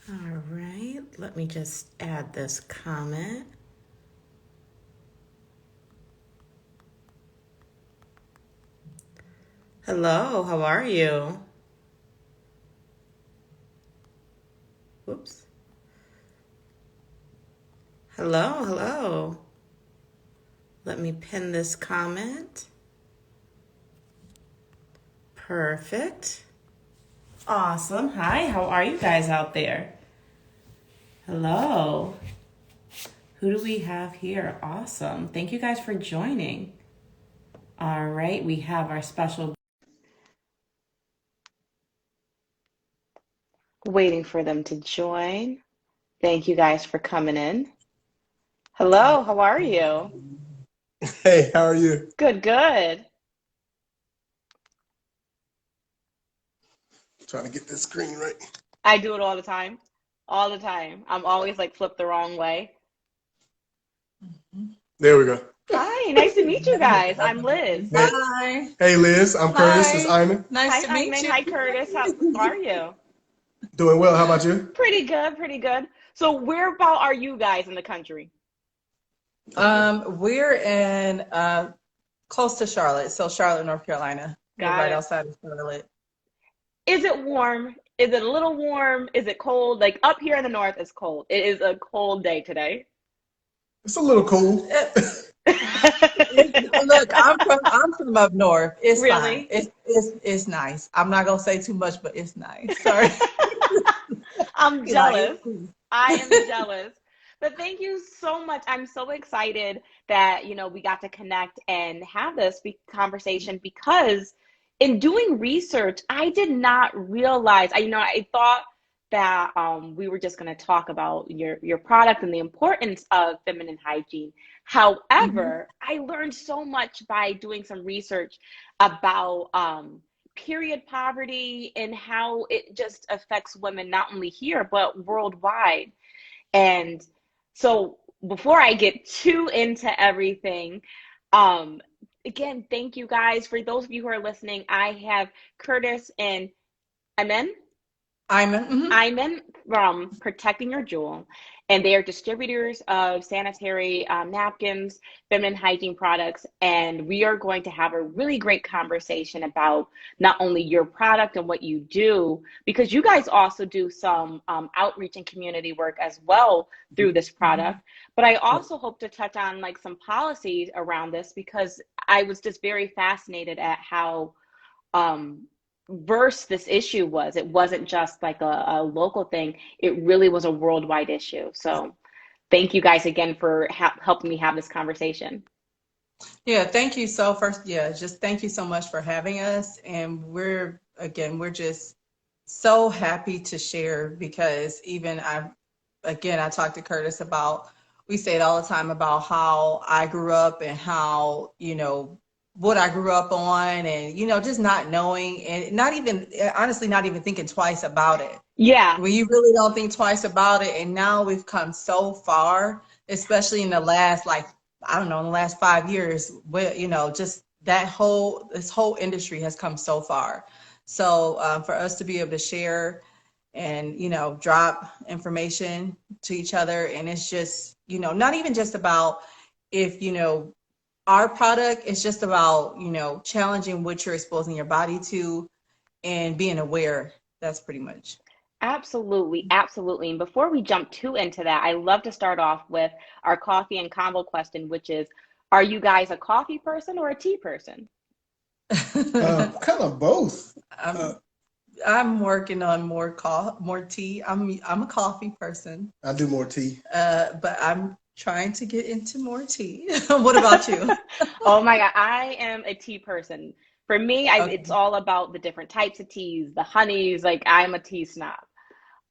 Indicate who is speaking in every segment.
Speaker 1: All right, let me just add this comment. Hello, how are you? Whoops. Hello, hello. Let me pin this comment. Perfect. Awesome. Hi, how are you guys out there? Hello. Who do we have here? Awesome. Thank you guys for joining. All right, we have our special. Waiting for them to join. Thank you guys for coming in. Hello, how are you?
Speaker 2: Hey, how are you?
Speaker 1: Good, good.
Speaker 2: Trying to get this screen right.
Speaker 1: I do it all the time. All the time. I'm always like flipped the wrong way.
Speaker 2: There we go.
Speaker 1: Hi, nice to meet you guys. I'm Liz.
Speaker 2: Hey,
Speaker 3: Hi.
Speaker 2: hey Liz, I'm Curtis. This is
Speaker 3: Hi.
Speaker 2: Iman.
Speaker 3: Nice
Speaker 1: Hi,
Speaker 3: to meet
Speaker 1: Iman.
Speaker 3: you.
Speaker 1: Hi, Curtis. How are you?
Speaker 2: Doing well. How about you?
Speaker 1: Pretty good, pretty good. So, where about are you guys in the country?
Speaker 3: We're in close to Charlotte, so Charlotte, North Carolina. We're
Speaker 1: Got
Speaker 3: right
Speaker 1: it.
Speaker 3: outside of Charlotte.
Speaker 1: Is it warm? Is it a little warm? Is it cold? Like up here in the north, it's cold. It is a cold day today.
Speaker 2: It's a little cool.
Speaker 3: Look, I'm from up north. It's fine.
Speaker 1: Really?
Speaker 3: It's nice. I'm not gonna say too much, but it's nice. Sorry.
Speaker 1: I'm
Speaker 3: Like
Speaker 1: jealous. I am jealous. But thank you so much. I'm so excited that, we got to connect and have this conversation because in doing research, I did not realize, I thought that we were just going to talk about your product and the importance of feminine hygiene.
Speaker 3: Mhm.
Speaker 1: However, I learned so much by doing some research about period poverty and how it just affects women not only here but worldwide. And so before I get too into everything, um, again, thank you guys. For those of you who are listening, I have Curtis and Imin.
Speaker 3: Mhm.
Speaker 1: Iman from Protecting Your Jewel, and they are distributors of sanitary napkins, feminine hygiene products, and we are going to have a really great conversation about not only your product and what you do, because you guys also do some outreach and community work as well through this
Speaker 3: Mhm.
Speaker 1: product. But I also hope to touch on like some policies around this because I was just very fascinated at how um verse this issue was. It wasn't just like a local thing, it really was a worldwide issue. So thank you guys again for helping me have this conversation.
Speaker 3: Yeah, thank you so first. Yeah, just thank you so much for having us. And we're just so happy to share because even I talked to Curtis about, we say it all the time about how I grew up and how, what I grew up on and, just not knowing and not even, honestly, not even thinking twice about it.
Speaker 1: Yeah.
Speaker 3: When you really don't think twice about it. And now we've come so far, especially in the last, like, I don't know, in the last 5 years, where, just this whole industry has come so far. So for us to be able to share and, drop information to each other. And it's just, not even just about if, our product, it's just about, challenging what you're exposing your body to and being aware. That's pretty much.
Speaker 1: Absolutely, absolutely. And before we jump too into that, I love to start off with our coffee and convo question, which is, are you guys a coffee person or a tea person?
Speaker 2: Kind of both. Uh,
Speaker 3: I'm I'm working on more tea. I'm a coffee person,
Speaker 2: I do more tea.
Speaker 3: but I'm trying to get into more tea. What about you?
Speaker 1: Oh my God, I am a tea person. For me, it's
Speaker 3: Okay.
Speaker 1: all about the different types of teas, the honeys. Like I'm a tea snob.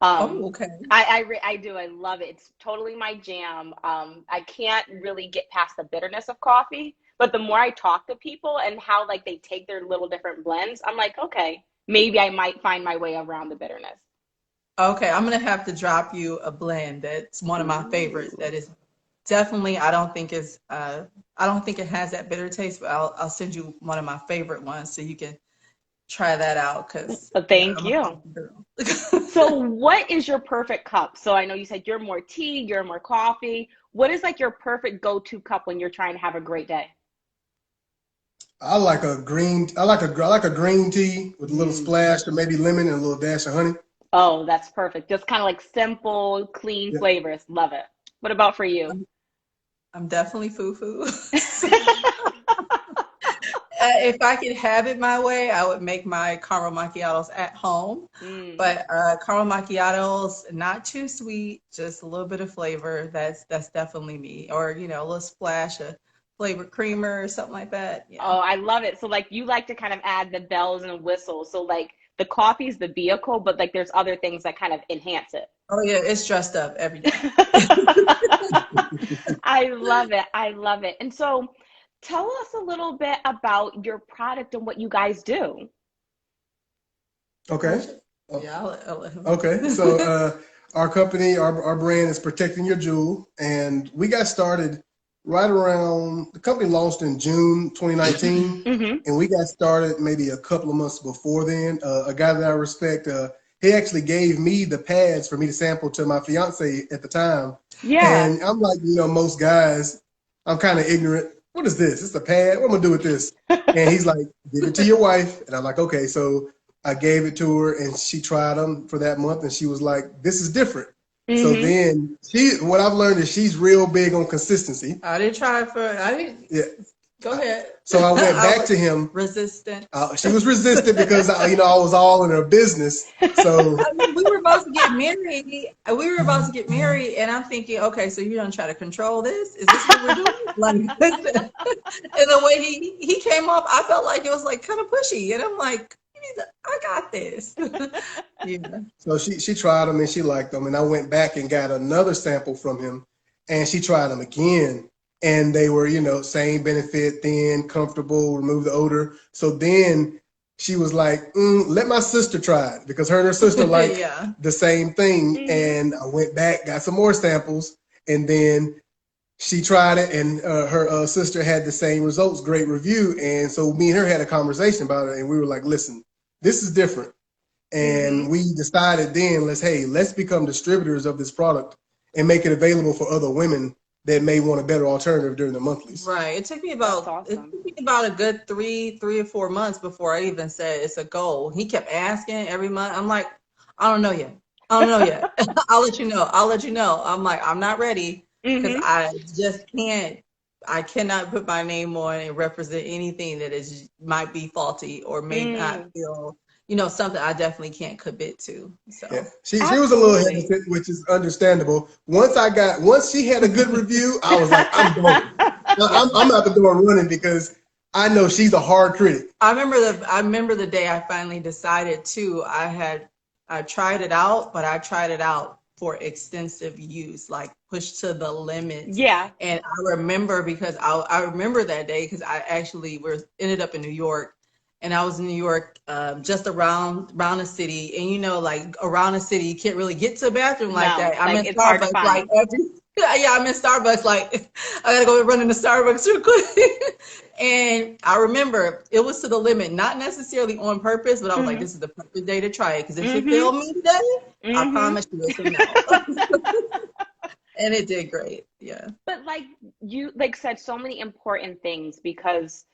Speaker 3: Oh,
Speaker 1: Um,
Speaker 3: okay.
Speaker 1: I do. I love it. It's totally my jam. I can't really get past the bitterness of coffee, but the more I talk to people and how like they take their little different blends, I'm like, okay, maybe I might find my way around the bitterness.
Speaker 3: Okay, I'm gonna have to drop you a blend that's one of my favorites.
Speaker 1: Ooh.
Speaker 3: That is definitely, I don't think it has that bitter taste, but I'll send you one of my favorite ones so you can try that out because
Speaker 1: Thank
Speaker 3: I'm a
Speaker 1: you.
Speaker 3: coffee girl.
Speaker 1: So what is your perfect cup? So I know you said you're more tea, you're more coffee. What is like your perfect go-to cup when you're trying to have a great day?
Speaker 2: I like a green tea with a little splash of maybe lemon and a little dash of honey.
Speaker 1: Oh, that's perfect. Just kind of like simple, clean
Speaker 2: Yeah.
Speaker 1: flavors. Love it. What about for you?
Speaker 3: I'm definitely foo-foo. If I could have it my way, I would make my caramel macchiatos at home. But caramel macchiatos, not too sweet, just a little bit of flavor. That's definitely me. Or, a little splash of flavored creamer or something like that. Yeah.
Speaker 1: Oh, I love it. So like you like to kind of add the bells and whistles. So like the coffee is the vehicle, but like there's other things that kind of enhance it.
Speaker 3: Oh yeah, it's dressed up every day.
Speaker 1: I love it. I love it. And so tell us a little bit about your product and what you guys do.
Speaker 2: Okay.
Speaker 3: Yeah, I'll let him.
Speaker 2: Okay. So our company, our brand is Protecting Your Jewel, and we got started right around, the company launched in June 2019, and we got started maybe a couple of months before then. A guy that I respect, he actually gave me the pads for me to sample to my fiance at the time.
Speaker 1: Yeah.
Speaker 2: And I'm like, most guys, I'm kind of ignorant. What is this? It's a pad. What am I gonna do with this? And he's like, give it to your wife. And I'm like, okay. So I gave it to her, and she tried them for that month, and she was like, this is different. So then what I've learned is she's real big on consistency.
Speaker 3: I didn't try it
Speaker 2: Yeah.
Speaker 3: Go ahead.
Speaker 2: So I went back to him.
Speaker 3: Resistant.
Speaker 2: She was resistant because I was all in her business. So
Speaker 3: we were about to get married. And I'm thinking, okay, so you're gonna try to control this? Is this what we're doing? Like, and the way he came off, I felt like it was like kind of pushy, and I'm like, I got this. Yeah.
Speaker 2: So she tried them and she liked them, and I went back and got another sample from him, and she tried them again, and they were same benefit, thin, comfortable, remove the odor. So then she was like, let my sister try it, because her and her sister like the same thing. And I went back, got some more samples, and then she tried it, and her sister had the same results, great review. And so me and her had a conversation about it, and we were like, listen, this is different. And we decided then, let's become distributors of this product and make it available for other women that may want a better alternative during the monthlies.
Speaker 3: Right. It took me about a good three or 4 months before I even said it's a goal. He kept asking every month. I'm like, I don't know yet. I'll let you know. I'm like, I'm not ready, because I just can't. I cannot put my name on and represent anything that might be faulty or may not feel, something I definitely can't commit to. So
Speaker 2: she was a little hesitant, which is understandable. Once she had a good review, I was like, I'm going. I'm out the door running, because I know she's a hard critic.
Speaker 3: I remember the day I finally decided to. I tried it out, but I tried it out for extensive use, like pushed to the limits.
Speaker 1: Yeah.
Speaker 3: And I remember, because I remember that day, because I actually ended up in New York, and I was in New York just around the city. And like around the city, you can't really get to a bathroom like that. I'm in Starbucks like I'm in Starbucks, like I gotta go run into Starbucks real quick. And I remember it was to the limit, not necessarily on purpose, but I was like, this is the perfect day to try it, because if you fail me today, I promise you it's a no. And it did great. Yeah.
Speaker 1: But like you said so many important things, because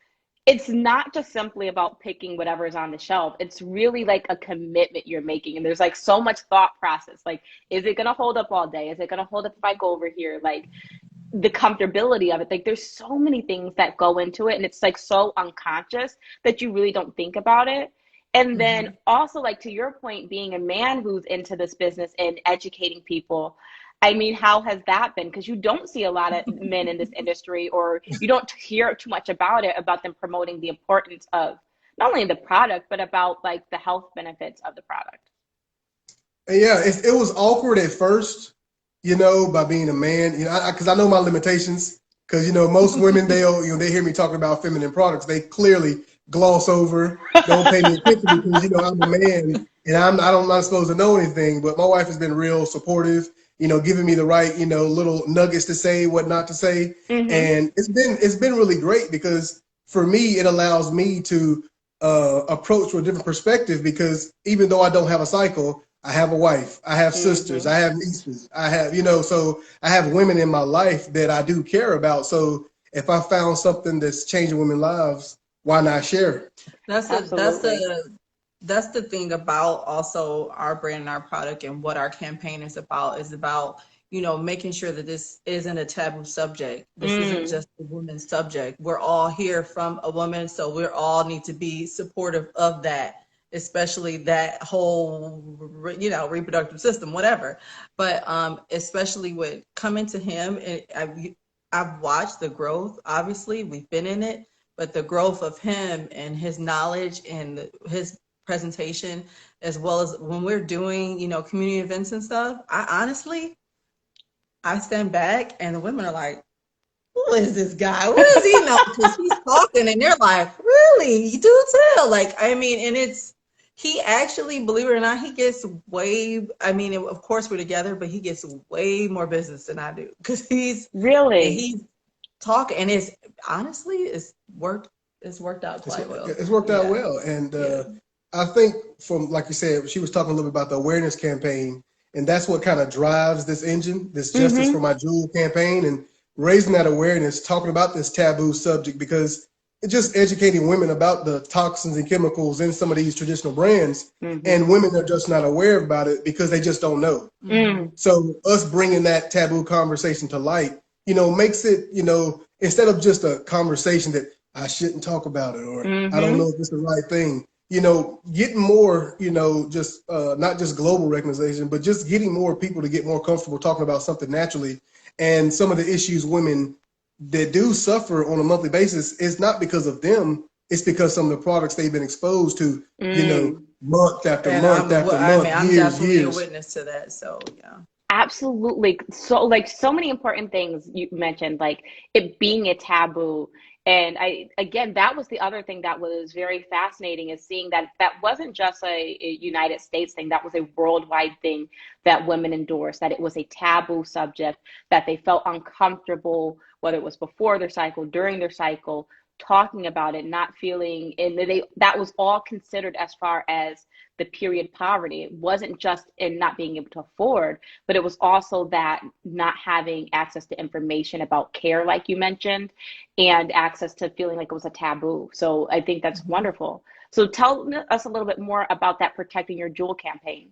Speaker 1: it's not just simply about picking whatever's on the shelf. It's really like a commitment you're making. And there's like so much thought process. Like, is it going to hold up all day? Is it going to hold up if I go over here? Like the comfortability of it. Like there's so many things that go into it. And it's like so unconscious that you really don't think about it. And then also, like to your point, being a man who's into this business and educating people, I mean, how has that been? Because you don't see a lot of men in this industry, or you don't hear too much about them promoting the importance of not only the product, but about like the health benefits of the product.
Speaker 2: Yeah, it was awkward at first, by being a man, because I know my limitations. Because most women, they hear me talking about feminine products, they clearly gloss over, don't pay me attention, because I'm a man and I'm not supposed to know anything. But my wife has been real supportive, giving me the right, little nuggets to say, what not to say. And it's been really great, because for me, it allows me to approach with a different perspective, because even though I don't have a cycle, I have a wife, I have sisters, I have nieces, I have, so I have women in my life that I do care about. So if I found something that's changing women's lives, why not share?
Speaker 1: Absolutely.
Speaker 3: That's the thing about also our brand and our product, and what our campaign is about, making sure that this isn't a taboo subject. This isn't just a woman's subject. We're all here from a woman, so we all need to be supportive of that, especially that whole, reproductive system, whatever. But especially with coming to him, I've watched the growth. Obviously, we've been in it, but the growth of him and his knowledge and his presentation, as well as when we're doing, community events and stuff, I stand back and the women are like, who is this guy? What does he know? Because he's talking and they're like, really? You do tell? Like, I mean, and he actually, believe it or not, he gets of course we're together, but he gets way more business than I do, because he's talking, and it's worked out quite well.
Speaker 2: It's worked out well. And I think, from, like you said, she was talking a little bit about the awareness campaign, and that's what kind of drives this engine, this Justice for My Jewel campaign, and raising that awareness, talking about this taboo subject, because it's just educating women about the toxins and chemicals in some of these traditional brands, and women are just not aware about it because they just don't know. So us bringing that taboo conversation to light, makes it, instead of just a conversation that I shouldn't talk about it, or I don't know if it's the right thing, getting more, just not just global recognition, but just getting more people to get more comfortable talking about something naturally. And some of the issues women that do suffer on a monthly basis is not because of them, it's because some of the products they've been exposed to, month after month after month,
Speaker 3: I'm definitely a witness to that. So yeah.
Speaker 1: Absolutely. So so many important things you mentioned, like it being a taboo. And again, that was the other thing that was very fascinating, is seeing that wasn't just a United States thing, that was a worldwide thing that women endorsed, that it was a taboo subject, that they felt uncomfortable, whether it was before their cycle, during their cycle, talking about it, not feeling, and that was all considered as far as the period poverty. It wasn't just in not being able to afford, but it was also that not having access to information about care, like you mentioned, and access to feeling like it was a taboo. So I think that's wonderful. So tell us a little bit more about that Protecting Your Jewel campaign.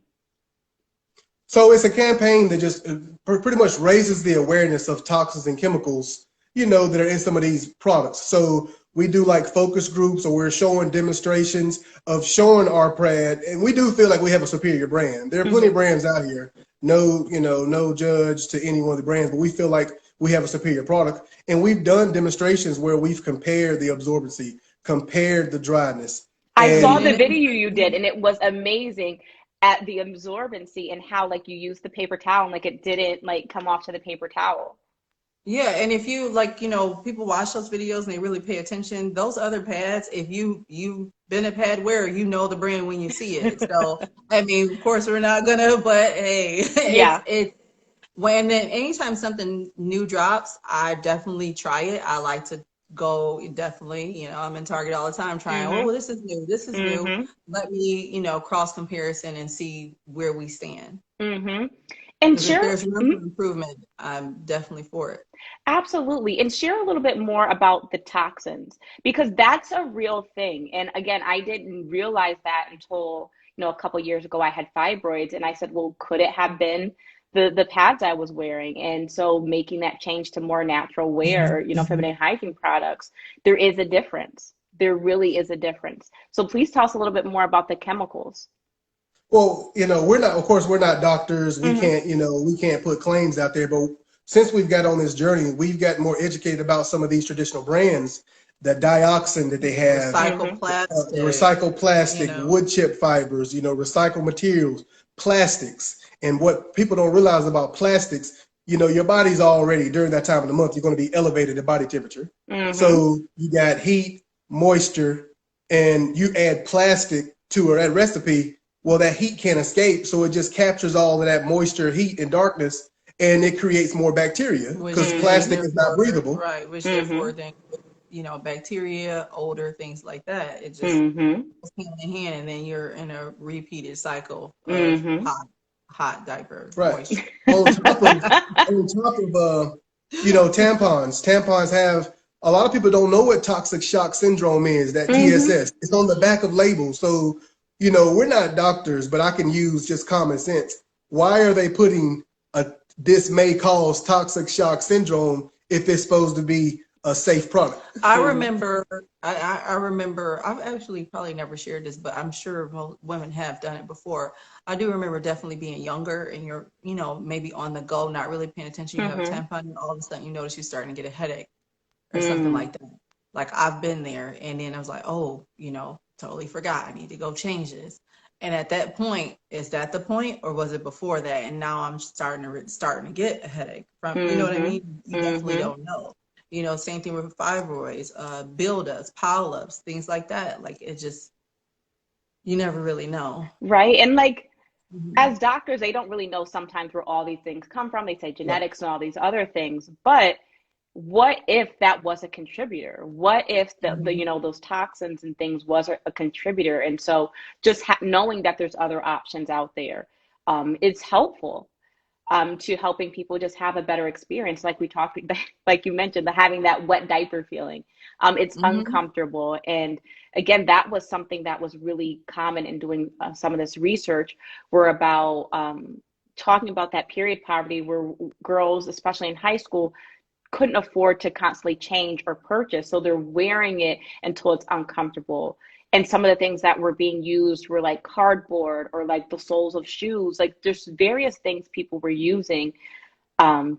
Speaker 2: So it's a campaign that just pretty much raises the awareness of toxins and chemicals, that are in some of these products. So we do like focus groups, or we're showing demonstrations of showing our brand. And we do feel like we have a superior brand. There are plenty of brands out here. No judge to any one of the brands, but we feel like we have a superior product. And we've done demonstrations where we've compared the absorbency, compared the dryness.
Speaker 1: I saw the video you did, and it was amazing at the absorbency, and how like you used the paper towel and like it didn't like come off to the paper towel.
Speaker 3: Yeah, and if you people watch those videos and they really pay attention, those other pads, if you've been a pad wearer, the brand when you see it. So of course we're not gonna, but hey, it's when anytime something new drops, I definitely try it. I like to go, definitely, I'm in Target all the time trying, oh, this is new. Let me, cross comparison and see where we stand.
Speaker 1: And
Speaker 3: if there's room for improvement, I'm definitely for it.
Speaker 1: Absolutely. And share a little bit more about the toxins, because that's a real thing. And again, I didn't realize that until, a couple of years ago. I had fibroids, and I said, well, could it have been the pads I was wearing? And so making that change to more natural wear, feminine hygiene products, there is a difference. There really is a difference. So please tell us a little bit more about the chemicals.
Speaker 2: Well, we're not doctors. We can't, we can't put claims out there. But since we've got on this journey, we've gotten more educated about some of these traditional brands, the dioxin that they have, recycled plastic, wood chip fibers, recycled materials, plastics. And what people don't realize about plastics, your body's already, during that time of the month, you're going to be elevated at body temperature. So you got heat, moisture, and you add plastic to that recipe. Well, that heat can't escape, so it just captures all of that moisture, heat, and darkness, and it creates more bacteria because plastic is not breathable.
Speaker 3: Right, which therefore then bacteria, odor, things like that. It just
Speaker 1: Mm-hmm.
Speaker 3: goes hand in hand, and then you're in a repeated cycle of
Speaker 1: Mm-hmm.
Speaker 3: hot diaper
Speaker 2: Right.
Speaker 3: moisture.
Speaker 2: On top of tampons. Tampons have a lot of people don't know what toxic shock syndrome is, that
Speaker 1: Mm-hmm.
Speaker 2: TSS. It's on the back of labels. So, we're not doctors, but I can use just common sense. Why are they putting this may cause toxic shock syndrome if it's supposed to be a safe product?
Speaker 3: I
Speaker 1: Mm-hmm.
Speaker 3: remember, I remember, I've actually probably never shared this, but I'm sure women have done it before. I do remember definitely being younger and you're, maybe on the go, not really paying attention. You have a
Speaker 1: Mm-hmm.
Speaker 3: tampon and all of a sudden you notice you're starting to get a headache or something
Speaker 1: Mm.
Speaker 3: like that. Like I've been there, and then I was like, oh, totally forgot. I need to go change this. And at that point, is that the point, or was it before that? And now I'm starting to get a headache from, you know what I
Speaker 1: Mm-hmm.
Speaker 3: mean? You definitely
Speaker 1: Mm-hmm.
Speaker 3: don't know. Same thing with fibroids, buildups, polyps, things like that. Like it just, you never really know.
Speaker 1: Right. And like,
Speaker 3: Mhm.
Speaker 1: as doctors, they don't really know sometimes where all these things come from. They say
Speaker 2: Right.
Speaker 1: genetics and all these other things, but what if that was a contributor? What if the
Speaker 3: Mhm.
Speaker 1: those toxins and things was a contributor? And so just knowing that there's other options out there, it's helpful, to helping people just have a better experience. Like we talked, like you mentioned, the having that wet diaper feeling. It's
Speaker 3: Mhm.
Speaker 1: uncomfortable. And again, that was something that was really common in doing some of this research, were about talking about that period poverty where girls, especially in high school, couldn't afford to constantly change or purchase. So they're wearing it until it's uncomfortable. And some of the things that were being used were like cardboard or like the soles of shoes. Like there's various things people were using,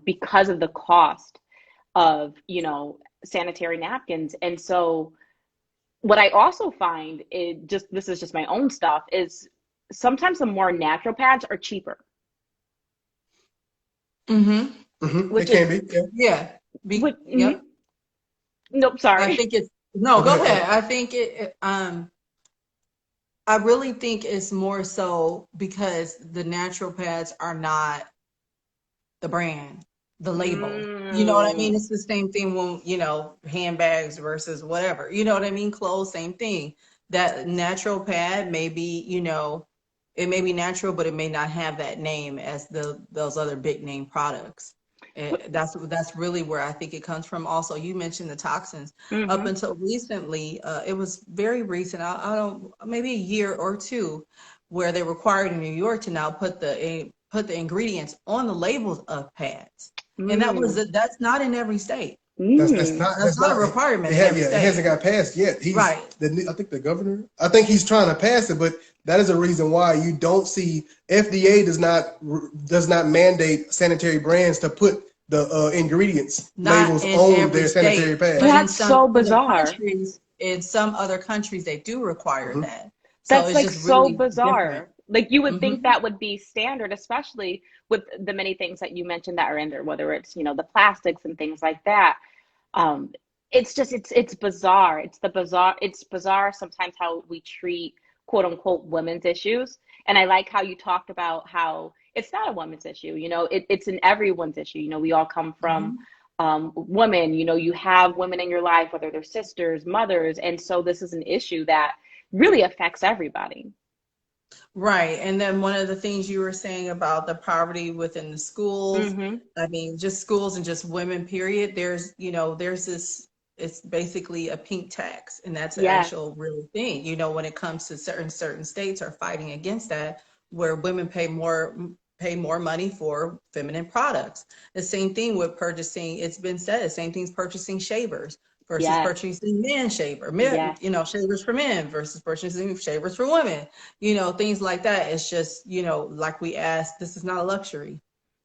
Speaker 1: because of the cost of, sanitary napkins. And so what I also find is just, this is just my own stuff, is sometimes the more natural pads are cheaper,
Speaker 3: Mhm.
Speaker 2: It
Speaker 1: which
Speaker 2: can
Speaker 1: is,
Speaker 2: be. Yeah.
Speaker 3: Yeah.
Speaker 1: mhm.
Speaker 3: Yep.
Speaker 1: Nope,
Speaker 3: I
Speaker 1: sorry.
Speaker 3: think it's no.
Speaker 2: Oh, go
Speaker 3: Go
Speaker 2: ahead.
Speaker 3: ahead. I think I really think it's more so because the natural pads are not the brand, the label. You know what I mean?
Speaker 1: Mm.
Speaker 3: It's the same thing when, handbags versus whatever. You know what I mean? Clothes, same thing. That natural pad may be, it may be natural, but it may not have that name as those other big name products. That's really where I think it comes from. Also, you mentioned the toxins. Up
Speaker 1: Mm-hmm.
Speaker 3: until recently, it was very recent. I don't maybe a year or two, where they required in New York to now put the ingredients on the labels of pads, and
Speaker 1: Mm.
Speaker 3: that's not in every state.
Speaker 2: That's
Speaker 1: Mm.
Speaker 2: not
Speaker 3: That's
Speaker 2: that's
Speaker 3: not a
Speaker 2: not
Speaker 3: requirement
Speaker 2: it
Speaker 3: in
Speaker 2: had
Speaker 3: every
Speaker 2: yeah, it
Speaker 3: state.
Speaker 2: hasn't got passed yet.
Speaker 3: Right.
Speaker 2: I think the governor, I think he's trying to pass it, but that is a reason why you don't see FDA does not mandate sanitary brands to put the ingredients
Speaker 3: Not
Speaker 2: labels
Speaker 3: in
Speaker 2: on
Speaker 3: every
Speaker 2: their sanitary
Speaker 3: state, but
Speaker 2: pads.
Speaker 3: in
Speaker 1: That's
Speaker 3: some
Speaker 1: so
Speaker 3: other
Speaker 1: bizarre.
Speaker 3: countries, they do require
Speaker 2: Hmm.
Speaker 3: that. So
Speaker 1: That's
Speaker 3: it's
Speaker 1: like
Speaker 3: just
Speaker 1: so
Speaker 3: really different.
Speaker 1: bizarre. Like you would think
Speaker 3: Hmm.
Speaker 1: that would be standard, especially with the many things that you mentioned that are in there, whether it's, the plastics and things like that. Um, it's just it's bizarre. It's bizarre sometimes how we treat quote unquote women's issues. And I like how you talked about how it's not a women's issue, it's an everyone's issue. We all come from
Speaker 3: Hmm.
Speaker 1: women, you have women in your life, whether they're sisters, mothers, and so this is an issue that really affects everybody.
Speaker 3: Right. And then one of the things you were saying about the poverty within the schools,
Speaker 1: Mm-hmm.
Speaker 3: I mean, just schools and just women, period. There's this, it's basically a pink tax, and that's an
Speaker 1: Yes.
Speaker 3: actual real thing. When it comes to certain states are fighting against that, where women pay more money for feminine products. The same thing with purchasing, it's been said, the same thing's purchasing shavers versus
Speaker 1: Yes.
Speaker 3: purchasing
Speaker 1: Yes.
Speaker 3: shavers for men versus purchasing shavers for women, things like that. It's just, like we asked, this is not a luxury.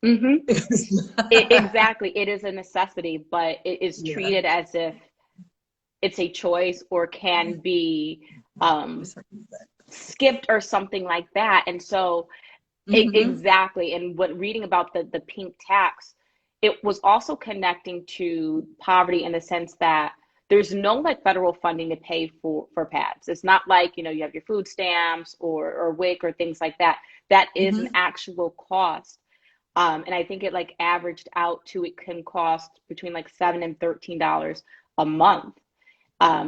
Speaker 1: Mm-hmm.
Speaker 3: It's not.
Speaker 1: Exactly. It is a necessity, but it is
Speaker 3: Yeah.
Speaker 1: treated as if it's a choice or can be um, skipped or something like that. And so,
Speaker 3: Mm-hmm.
Speaker 1: exactly. And what reading about the pink tax, it was also connecting to poverty in the sense that there's no like federal funding to pay for pads. It's not like, you have your food stamps or WIC or things like that. That is an
Speaker 3: Mm-hmm.
Speaker 1: actual cost. And I think it like averaged out to, it can cost between like $7 and $13 a month.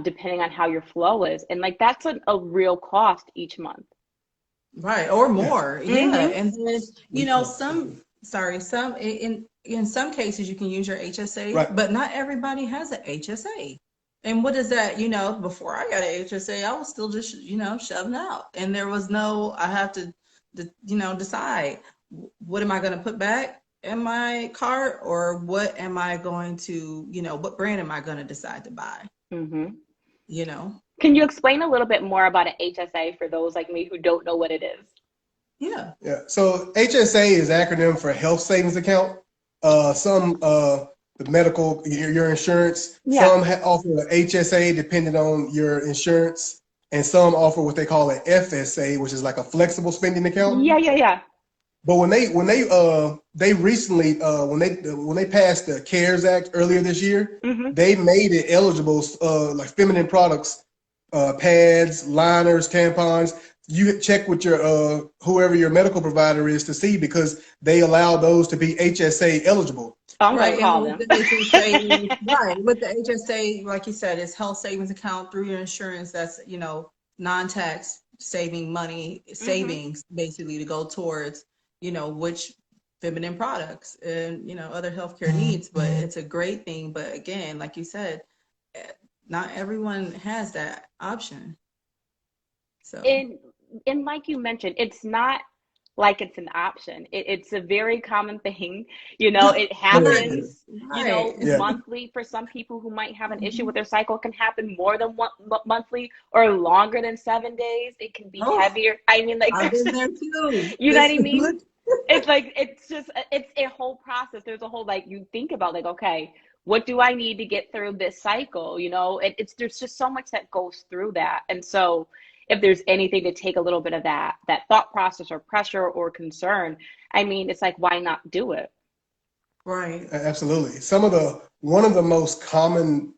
Speaker 1: depending on how your flow is. And like that's a real cost each month.
Speaker 3: Right, or more. Yeah.
Speaker 1: Mm-hmm.
Speaker 3: And then, you know, some in some cases you can use your HSA,
Speaker 2: Right.
Speaker 3: but not everybody has an HSA. And what is that? You know, before I got an HSA, I was still just, you know, shoving out. And there was no, I have to, you know, decide what am I going to put back in my cart, or what am I going to, you know, what brand am I going to decide to buy?
Speaker 1: Mm-hmm.
Speaker 3: You know?
Speaker 1: Can you explain a little bit more about an HSA for those like me who don't know what it is?
Speaker 3: Yeah.
Speaker 2: Yeah. So HSA is acronym for Health Savings Account. The medical, your insurance.
Speaker 1: Yeah.
Speaker 2: Some offer an HSA depending on your insurance, and some offer what they call an FSA, which is like a flexible spending account.
Speaker 1: Yeah.
Speaker 2: But when they recently when they passed the CARES Act earlier this year,
Speaker 1: Mm-hmm.
Speaker 2: they made it eligible, like feminine products, pads, liners, tampons. You check with your whoever your medical provider is to see, because they allow those to be HSA eligible.
Speaker 1: I'm
Speaker 3: Right,
Speaker 1: gonna call
Speaker 3: and
Speaker 1: them.
Speaker 3: with the HSA, right, with the HSA, like you said, it's health savings account through your insurance. That's, you know, non-tax saving money, savings basically to go towards, you know, which feminine products and, you know, other healthcare needs. But it's a great thing. But again, like you said, not everyone has that option. So,
Speaker 1: And like you mentioned, it's not like it's an option. It's a very common thing. You know, it happens, you know,
Speaker 3: right.
Speaker 2: Yeah.
Speaker 1: monthly for some people who might have an issue with their cycle. It can happen more than one monthly or longer than 7 days. It can be
Speaker 3: Oh,
Speaker 1: heavier. I mean, like
Speaker 3: I've
Speaker 1: there's
Speaker 3: been
Speaker 1: just,
Speaker 3: there too.
Speaker 1: you know what I mean?
Speaker 3: Look,
Speaker 1: It's like it's a whole process. There's a whole, like, you think about like, okay, what do I need to get through this cycle? You know, it's there's just so much that goes through that. And so if there's anything to take a little bit of that thought process or pressure or concern, I mean, it's like, why not do it?
Speaker 3: right.
Speaker 2: Absolutely. One of the most common,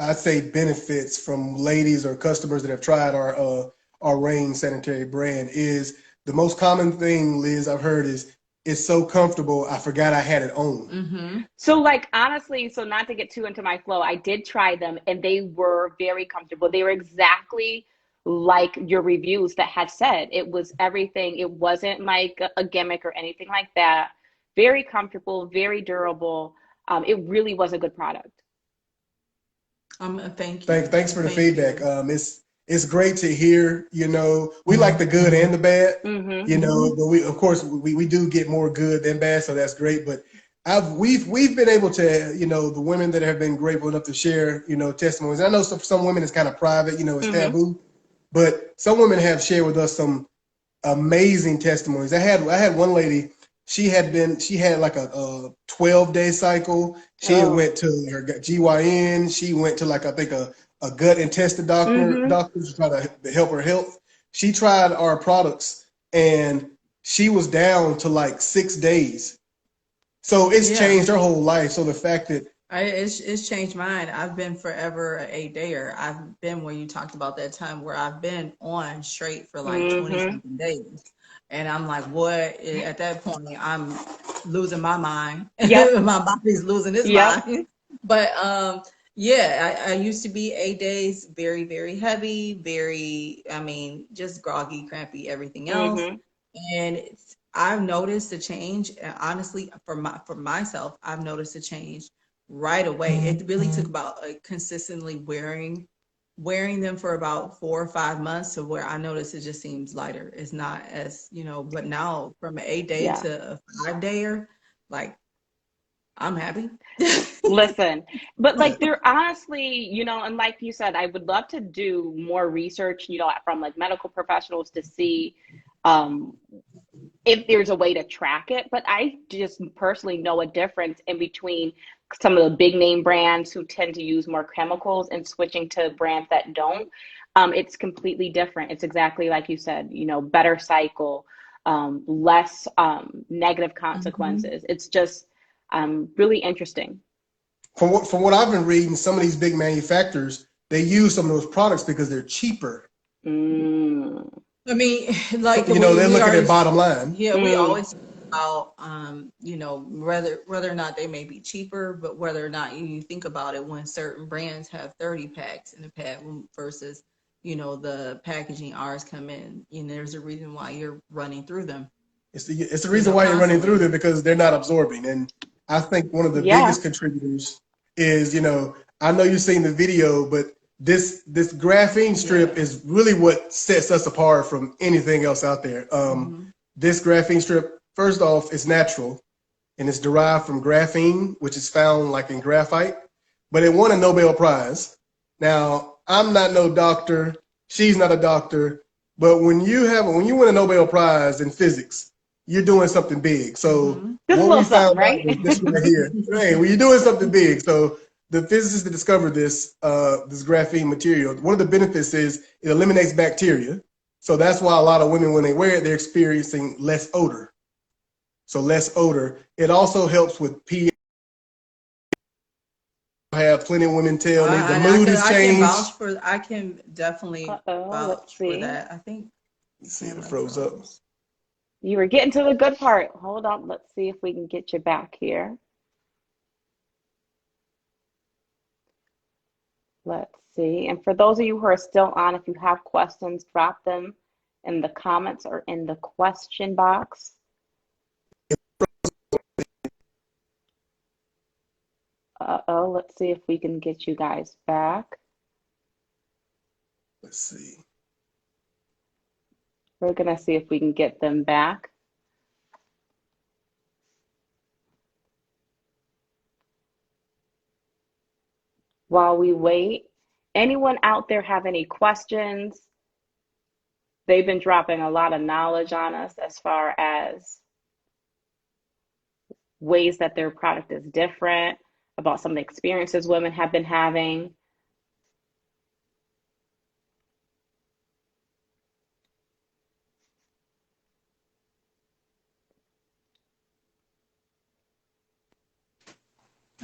Speaker 2: I'd say, benefits from ladies or customers that have tried our Rain sanitary brand is the most common thing, Liz, I've heard is, it's so comfortable, I forgot I had it on.
Speaker 3: Mm-hmm.
Speaker 1: So like honestly, so not to get too into my flow, I did try them and they were very comfortable. They were exactly like your reviews that had said. It was everything. It wasn't like a gimmick or anything like that. Very comfortable, very durable. It really was a good product.
Speaker 3: Thank you.
Speaker 2: Thanks for the
Speaker 3: Thank
Speaker 2: feedback.
Speaker 3: you.
Speaker 2: It's great to hear. You know, we like the good and the bad.
Speaker 1: Mm-hmm.
Speaker 2: You know, but we, of course, we do get more good than bad, so that's great. But we've been able to, you know, the women that have been grateful enough to share, you know, testimonies. I know some women it's kind of private, you know, it's taboo, but some women have shared with us some amazing testimonies. I had one lady. She had like a 12-day cycle. She had went to her GYN. She went to, like, I think a gut intestine doctor to try to help her health. She tried our products and she was down to like 6 days. So it's changed her whole life. So the fact that
Speaker 3: It's changed mine. I've been forever an 8-dayer. I've been where you talked about that time where I've been on straight for like 20 something days. And I'm like, what? At that point, I'm losing my mind.
Speaker 1: Yep.
Speaker 3: My body's losing its
Speaker 1: Yep.
Speaker 3: mind. But yeah, I used to be 8 days, very, very heavy, very, I mean, just groggy, crampy, everything else. And I've noticed a change. Honestly, for myself, I've noticed a change right away. It really took about consistently wearing them for about 4 or 5 months to where I noticed it just seems lighter. It's not as, you know, but now from an 8-day
Speaker 1: Yeah.
Speaker 3: to a 5-dayer, like, I'm happy.
Speaker 1: Listen, but like there honestly, you know, and like you said, I would love to do more research, you know, from like medical professionals to see if there's a way to track it. But I just personally know a difference in between some of the big name brands who tend to use more chemicals and switching to brands that don't. It's completely different. It's exactly like you said, you know, better cycle, less negative consequences. It's just really interesting.
Speaker 2: from what I've been reading, some of these big manufacturers, they use some of those products because they're cheaper.
Speaker 3: I mean, like,
Speaker 2: You know, they're looking at bottom line.
Speaker 3: yeah, we always about, you know, whether or not they may be cheaper, but whether or not you think about it, when certain brands have 30 packs in a pad versus, you know, the packaging ours come in, you know, there's a reason why you're running through them.
Speaker 2: It's the
Speaker 3: You
Speaker 2: reason
Speaker 3: know,
Speaker 2: why you're running
Speaker 3: constantly.
Speaker 2: through them, because they're not absorbing. And I think one of the
Speaker 1: Yeah.
Speaker 2: biggest contributors is, you know, I know you've seen the video, but this graphene strip is really what sets us apart from anything else out there. This graphene strip, first off, is natural, and it's derived from graphene, which is found like in graphite, but it won a Nobel Prize. Now, I'm not no doctor, she's not a doctor, but when you win a Nobel Prize in physics, you're doing something big. So
Speaker 1: Just a
Speaker 2: what
Speaker 1: little
Speaker 2: we
Speaker 1: something,
Speaker 2: found out
Speaker 1: right?
Speaker 2: was this right here. Hey, when you're doing something big, so the physicists that discovered this this graphene material, one of the benefits is it eliminates bacteria. So that's why a lot of women, when they wear it, they're experiencing less odor. So less odor. It also helps with pH. I have plenty of women tell me the mood has changed.
Speaker 3: I can definitely
Speaker 1: Let's
Speaker 3: vouch for
Speaker 1: see.
Speaker 3: that. I think.
Speaker 2: Let's see if it froze up.
Speaker 1: You were getting to the good part. Hold on. Let's see if we can get you back here. Let's see. And for those of you who are still on, if you have questions, drop them in the comments or in the question box. Uh-oh, let's see if we can get you guys back.
Speaker 2: Let's see.
Speaker 1: We're going to see if we can get them back. While we wait, anyone out there have any questions? They've been dropping a lot of knowledge on us as far as ways that their product is different, about some of the experiences women have been having.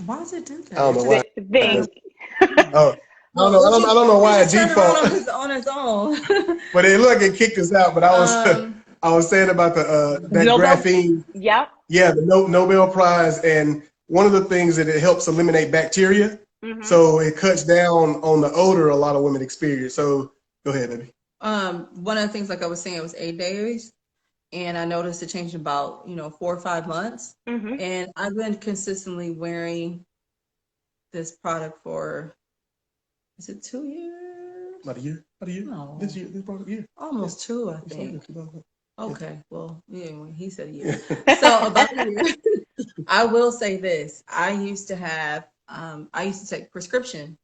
Speaker 3: Why does it do that?
Speaker 2: I don't know why.
Speaker 1: Oh,
Speaker 2: I don't know why it default
Speaker 3: on its own.
Speaker 2: but it looked like it kicked us out. But I was saying about the that graphene.
Speaker 1: Yep.
Speaker 2: Yeah, the Nobel Prize, and one of the things that it helps eliminate bacteria. So it cuts down on the odor a lot of women experience. So go ahead, baby.
Speaker 3: One of the things, like I was saying, it was 8 days, and I noticed a change in about 4 or 5 months. And I've been consistently wearing this product for, is it 2 years?
Speaker 2: About a year? About a year?
Speaker 3: No.
Speaker 2: This product, year.
Speaker 3: Almost 2, I think. Okay, well, anyway, he said a year.
Speaker 2: Yeah.
Speaker 3: So about a year. I will say this. I used to take prescription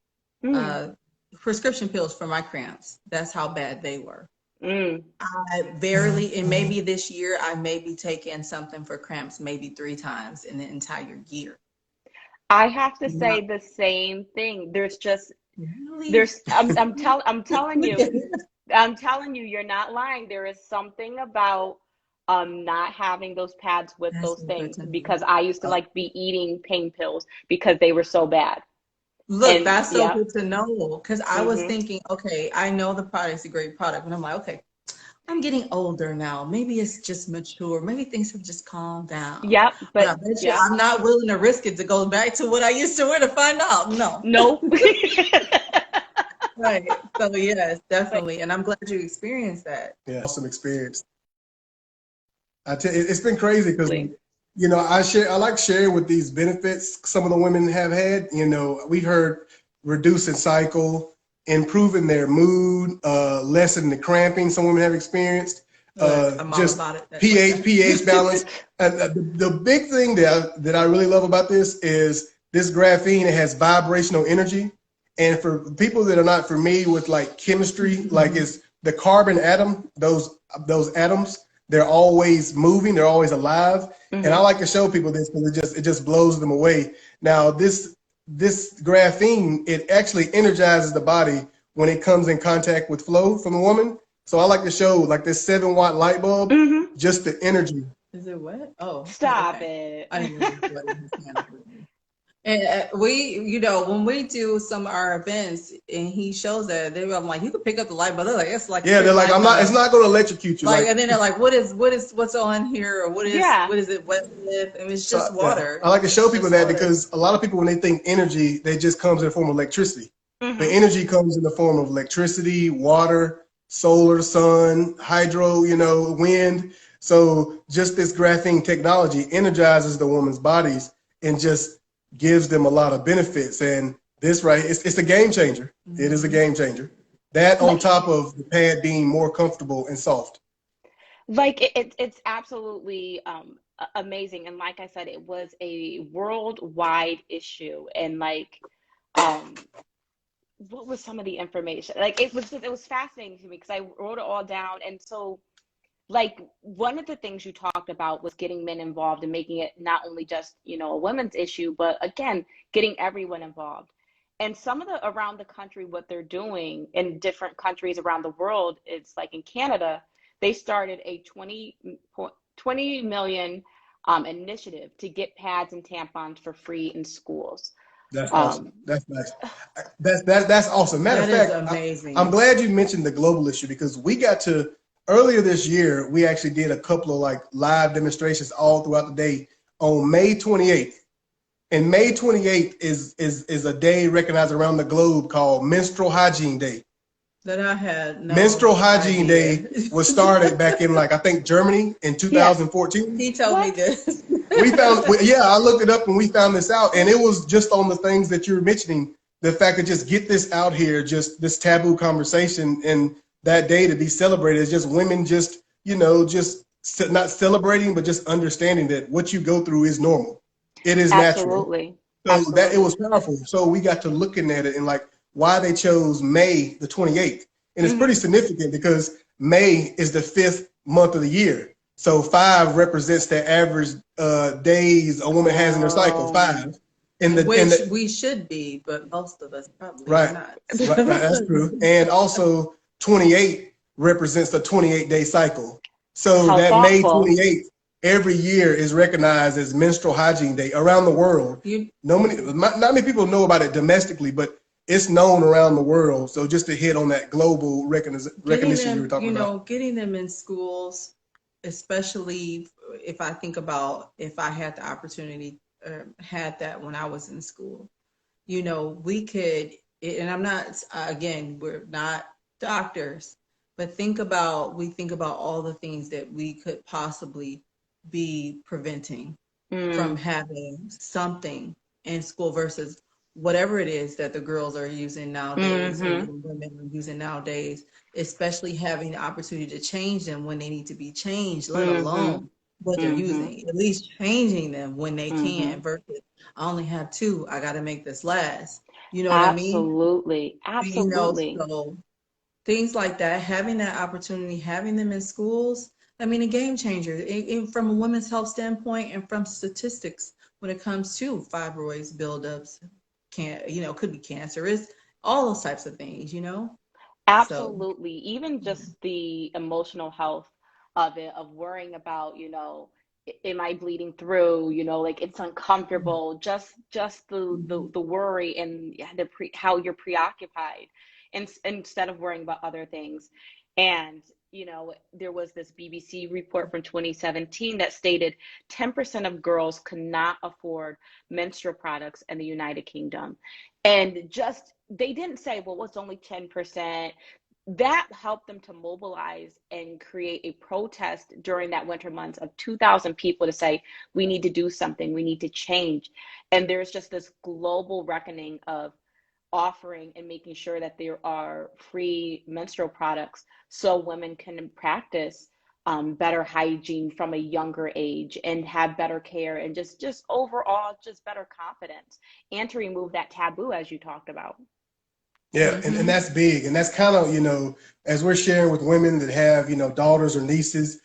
Speaker 3: pills for my cramps. That's how bad they were. I barely, and maybe this year I may be taking something for cramps maybe 3 times in the entire year.
Speaker 1: I have to say the same thing. There's just, I'm telling you, you're not lying. There is something about not having those pads with those things, because I used to like be eating pain pills because they were so bad.
Speaker 3: Look, that's so good to know, because I was thinking, okay, I know the product's a great product, but I'm like, okay, I'm getting older now. Maybe it's just mature. Maybe things have just calmed down.
Speaker 1: Yep,
Speaker 3: but I bet you I'm not willing to risk it to go back to what I used to wear to find out. No.
Speaker 1: Nope.
Speaker 3: Right. So yes, definitely. And I'm glad you experienced that.
Speaker 2: Yeah, awesome experience. I tell you, it's been crazy because I like sharing with these benefits some of the women have had. We've heard reducing cycle, improving their mood, lessen the cramping some women have experienced, just pH balance. The big thing that I really love about this is this graphene. It has vibrational energy, and for people that are not familiar with like chemistry, like it's the carbon atom, those atoms. They're always moving. They're always alive. And I like to show people this because it just blows them away. Now, this graphene, it actually energizes the body when it comes in contact with flow from a woman. So I like to show like this 7-watt light bulb, just the energy.
Speaker 3: Is it what? Oh,
Speaker 1: stop it.
Speaker 3: I didn't know what it was. And we, you know, when we do some of our events and he shows that, I'm like, you can pick up the light, but they're like, it's like,
Speaker 2: Yeah, they're like, it's not going to electrocute you.
Speaker 3: Like, and then they're like, what's on here? Or what
Speaker 1: Yeah.
Speaker 3: is it wet with? And it's
Speaker 2: So,
Speaker 3: just water.
Speaker 2: I like to show people that
Speaker 3: water.
Speaker 2: because a lot of people, when they think energy, they just comes in the form of electricity.
Speaker 1: Mm-hmm.
Speaker 2: But energy comes in the form of electricity, water, solar, sun, hydro, you know, wind. So just this graphene technology energizes the woman's bodies and just gives them a lot of benefits. And this, right, it's a game changer. Mm-hmm. It is a game changer. That on top of the pad being more comfortable and soft.
Speaker 1: Like it's absolutely amazing. And like I said, it was a worldwide issue. And like, what was some of the information? Like it was fascinating to me because I wrote it all down. And so like one of the things you talked about was getting men involved and making it not only just, you know, a women's issue, but again, getting everyone involved. And some of the around the country, what they're doing in different countries around the world, it's like in Canada, they started a 20 million initiative to get pads and tampons for free in schools.
Speaker 2: That's awesome. That's nice. That's awesome. Matter of fact,
Speaker 3: amazing.
Speaker 2: I'm glad you mentioned the global issue because we got to earlier this year. We actually did a couple of like live demonstrations all throughout the day on May 28th. And May 28th is a day recognized around the globe called Menstrual Hygiene Day.
Speaker 3: That I had no
Speaker 2: Menstrual Hygiene Day was started back in like I think Germany in 2014.
Speaker 3: He told me this.
Speaker 2: I looked it up and we found this out, and it was just on the things that you were mentioning. The fact that just get this out here, just this taboo conversation, and that day to be celebrated is just women, just you know, just not celebrating, but just understanding that what you go through is normal. It is
Speaker 1: Absolutely.
Speaker 2: natural. So that it was powerful. So we got to looking at it and like why they chose May the 28th. And it's pretty significant because May is the 5th month of the year. So 5 represents the average days a woman has in her cycle, 5.
Speaker 3: Which we should be, but most of us probably
Speaker 2: not.
Speaker 3: Right,
Speaker 2: that's true. And also 28 represents the 28-day cycle. So
Speaker 1: How
Speaker 2: that
Speaker 1: thoughtful.
Speaker 2: May 28th every year is recognized as Menstrual Hygiene Day around the world. Not many people know about it domestically, but it's known around the world. So just to hit on that global recognition you were talking about.
Speaker 3: Getting them in schools, especially if I think about if I had the opportunity, had that when I was in school, you know, we could, and I'm not, again, we're not doctors, but we think about all the things that we could possibly be preventing from having something in school versus whatever it is that the girls are using nowadays or women are using nowadays, especially having the opportunity to change them when they need to be changed, let alone what they're using, at least changing them when they can versus I only have 2, I got to make this last. You know what I mean?
Speaker 1: Absolutely.
Speaker 3: You know, so things like that, having that opportunity, having them in schools, I mean, a game changer from a women's health standpoint and from statistics when it comes to fibroids, buildups, could be cancerous, all those types of things, you know?
Speaker 1: Absolutely. Even just the emotional health of it, of worrying about, you know, am I bleeding through, you know, like it's uncomfortable, just the worry and how you're preoccupied instead of worrying about other things. And you know, there was this BBC report from 2017 that stated 10% of girls could not afford menstrual products in the United Kingdom. And just, they didn't say, well, it's only 10%. That helped them to mobilize and create a protest during that winter months of 2,000 people to say, we need to do something, we need to change. And there's just this global reckoning of offering and making sure that there are free menstrual products so women can practice better hygiene from a younger age and have better care and just overall just better confidence and to remove that taboo as you talked about.
Speaker 2: Yeah, and that's big. And that's kind of, you know, as we're sharing with women that have, you know, daughters or nieces,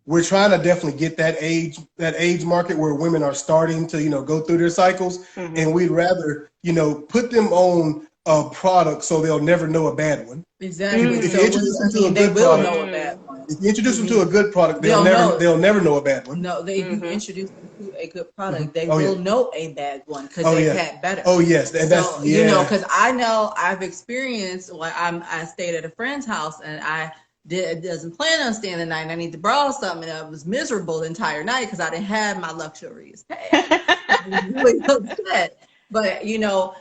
Speaker 2: we're trying to definitely get that age market where women are starting to, you know, go through their cycles. And we'd rather, you know, put them on a product so they'll never know a bad one.
Speaker 3: Exactly.
Speaker 2: If you introduce them to a good
Speaker 3: they will
Speaker 2: product,
Speaker 3: know a bad one.
Speaker 2: If you introduce them to a good product,
Speaker 3: They'll know.
Speaker 2: they'll never know a bad one.
Speaker 3: No, they if you introduce them to a good product, they
Speaker 2: Oh,
Speaker 3: will
Speaker 2: yeah.
Speaker 3: know a bad one because
Speaker 2: Oh,
Speaker 3: they've
Speaker 2: yeah.
Speaker 3: had better.
Speaker 2: Oh, yes. And that's,
Speaker 3: So,
Speaker 2: yeah.
Speaker 3: you know, because I know I've experienced, well, I stayed at a friend's house and I doesn't plan on staying the night. And I need to borrow something, and I was miserable the entire night because I didn't have my luxuries paid. I was really upset. But, you know,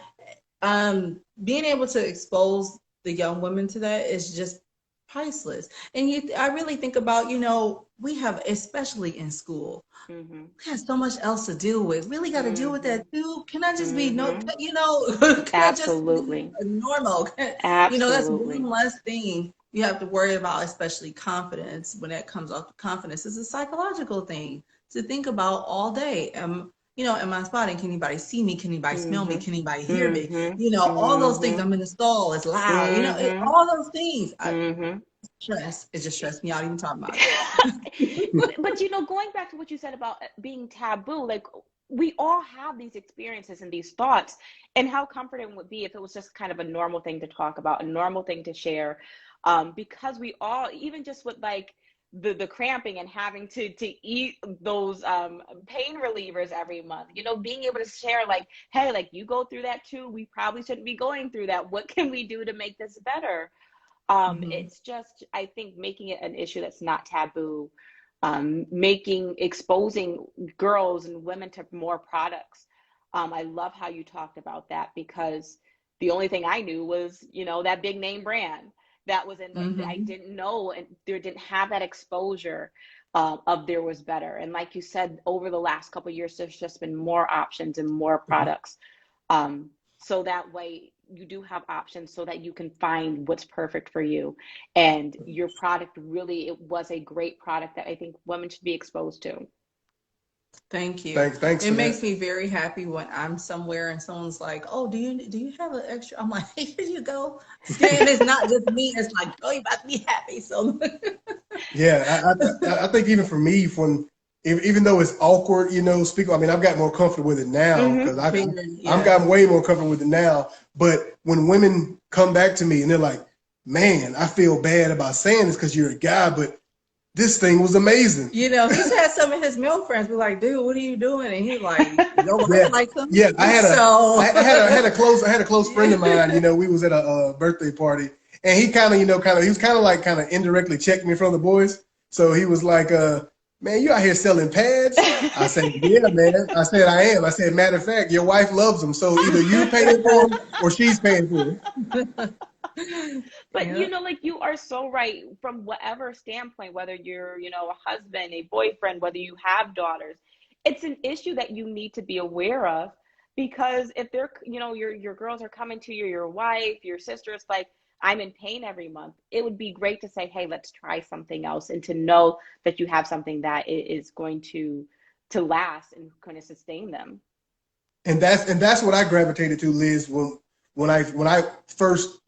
Speaker 3: being able to expose the young women to that is just priceless. And I really think about, you know, we have, especially in school, we have so much else to deal with. Really got to deal with that too. Can I just be you know, can I just be normal? You know, that's one less thing you have to worry about, especially confidence. When that comes off, confidence is a psychological thing to think about all day. You know, am I spotting? Can anybody see me? Can anybody smell me? Can anybody hear me? You know, all those things. I'm in the stall. It's loud. You know, all those things. Stress. It just stressed me out even talking about it.
Speaker 1: But you know, going back to what you said about being taboo, like we all have these experiences and these thoughts, and how comforting it would be if it was just kind of a normal thing to talk about, a normal thing to share, because we all, even just with like the cramping and having to eat those pain relievers every month, you know, being able to share like, hey, like you go through that too. We probably shouldn't be going through that. What can we do to make this better? It's just, I think, making it an issue that's not taboo, exposing girls and women to more products. I love how you talked about that, because the only thing I knew was, you know, that big name brand that was in, I didn't know, and there didn't have that exposure of there was better. And like you said, over the last couple of years, there's just been more options and more products. So that way you do have options so that you can find what's perfect for you. And your product really, it was a great product that I think women should be exposed to.
Speaker 3: Thank you.
Speaker 2: Thanks.
Speaker 3: It makes me very happy when I'm somewhere and someone's like, "Oh, do you have an extra?" I'm like, "Hey, here you go." And it's not just me. It's like, "Oh, you about to be happy." So
Speaker 2: yeah, I think even for me, even though it's awkward, you know, I mean, I've got more comfortable with it now because I've gotten way more comfortable with it now. But when women come back to me and they're like, "Man, I feel bad about saying this because you're a guy, but this thing was amazing."
Speaker 3: You know, he's had some of his male friends be like, "Dude, what are you doing?" And he's like, "Yo, like them."
Speaker 2: Yeah, I had a close friend of mine. You know, we was at a birthday party, and he he was kind of indirectly checking me from the boys. So he was like, "Man, you out here selling pads?" I said, "Yeah, man." I said, "I am." I said, "Matter of fact, your wife loves them, so either you paying for them or she's paying for them."
Speaker 1: But you know, like you are so right, from whatever standpoint, whether you're, you know, a husband, a boyfriend, whether you have daughters, it's an issue that you need to be aware of, because if they're, you know, your girls are coming to you, your wife, your sister, it's like, I'm in pain every month. It would be great to say, hey, let's try something else, and to know that you have something that is going to last and going to sustain them.
Speaker 2: And that's what I gravitated to, Liz, when I first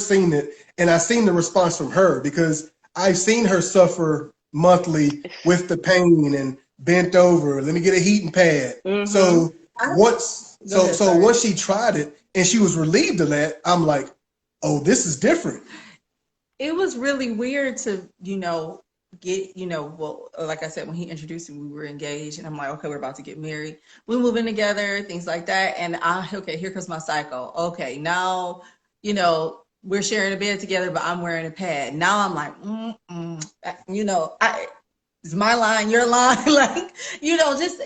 Speaker 2: seen it, and I seen the response from her, because I've seen her suffer monthly with the pain and bent over. Let me get a heating pad. So once she tried it and she was relieved of that, I'm like, oh, this is different.
Speaker 3: It was really weird to, you know, get, you know, well, like I said, when he introduced me, we were engaged, and I'm like, okay, we're about to get married. We're moving together, things like that. And okay, here comes my cycle. Okay, now, you know, we're sharing a bed together, but I'm wearing a pad. Now I'm like, you know, it's my line, your line, like, you know, just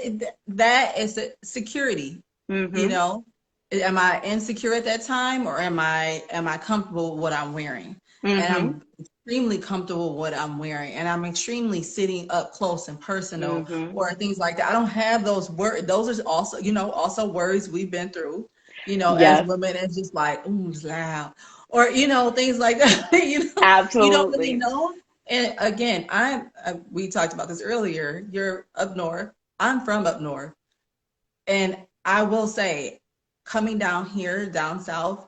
Speaker 3: that is a security. You know, am I insecure at that time, or am I comfortable with what I'm wearing? And I'm extremely comfortable with what I'm wearing, and I'm extremely sitting up close and personal, or things like that. I don't have those words. Those are also, you know, also worries we've been through, you know, as women. It's just like, ooh, it's loud, or, you know, things like that. You know,
Speaker 1: absolutely,
Speaker 3: you don't really know. And again, we talked about this earlier. You're up north. I'm from up north, and I will say, coming down here, down south,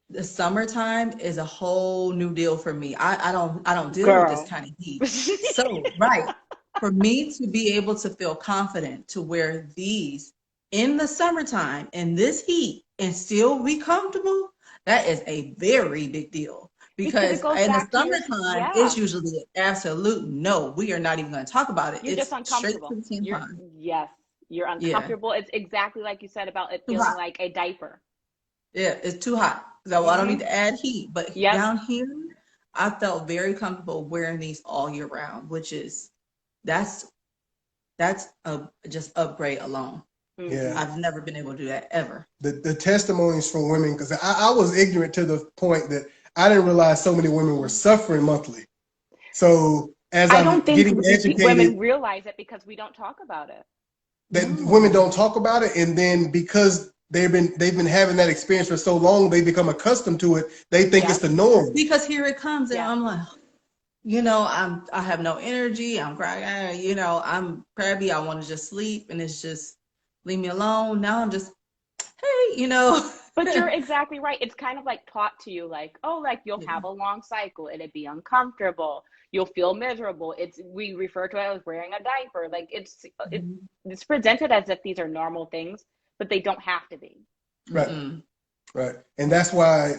Speaker 3: the summertime is a whole new deal for me. I don't deal with this kind of heat. So, right, for me to be able to feel confident to wear these in the summertime in this heat and still be comfortable, that is a very big deal.
Speaker 1: because it
Speaker 3: Because
Speaker 1: goes
Speaker 3: in the
Speaker 1: back to your,
Speaker 3: summertime,
Speaker 1: yeah,
Speaker 3: it's usually an absolute no. We are not even going to talk about it.
Speaker 1: you're just
Speaker 3: It's straight to
Speaker 1: uncomfortable.
Speaker 3: the tampon.
Speaker 1: Yes, you're
Speaker 3: Yeah,
Speaker 1: uncomfortable. It's exactly like you said about it
Speaker 3: too
Speaker 1: feeling
Speaker 3: hot.
Speaker 1: like a diaper.
Speaker 3: Yeah, it's too hot. So I don't need
Speaker 1: Mm-hmm.
Speaker 3: to add heat. But
Speaker 1: Yep.
Speaker 3: down here, I felt very comfortable wearing these all year round, which is that's that's a just upgrade alone.
Speaker 2: Yeah.
Speaker 1: Mm-hmm.
Speaker 3: I've never been able to do that ever.
Speaker 2: The testimonies from women, because I was ignorant to the point that I didn't realize so many women were suffering monthly. So as
Speaker 1: I
Speaker 2: I'm
Speaker 1: don't think
Speaker 2: getting educated,
Speaker 1: women realize it because we don't talk about it.
Speaker 2: that women
Speaker 3: No,
Speaker 2: don't talk about it, and then because they've been having that experience for so long, they become accustomed to it. They think it's
Speaker 1: Yep.
Speaker 2: the norm.
Speaker 3: because here it comes, and
Speaker 1: Yeah.
Speaker 3: I'm like, I have no energy. I'm crying. I'm crabby. I want to just sleep, and it's just leave me alone. Now I'm just hey.
Speaker 1: But you're exactly right. It's kind of like taught to you, like, oh, like you'll
Speaker 3: Yeah.
Speaker 1: have a long cycle, it'd be uncomfortable, you'll feel miserable. We refer to it as wearing a diaper. Like
Speaker 3: Mhm.
Speaker 1: it's presented as if these are normal things, but they don't have to be.
Speaker 2: Right.
Speaker 3: Mm-mm.
Speaker 2: Right. And that's why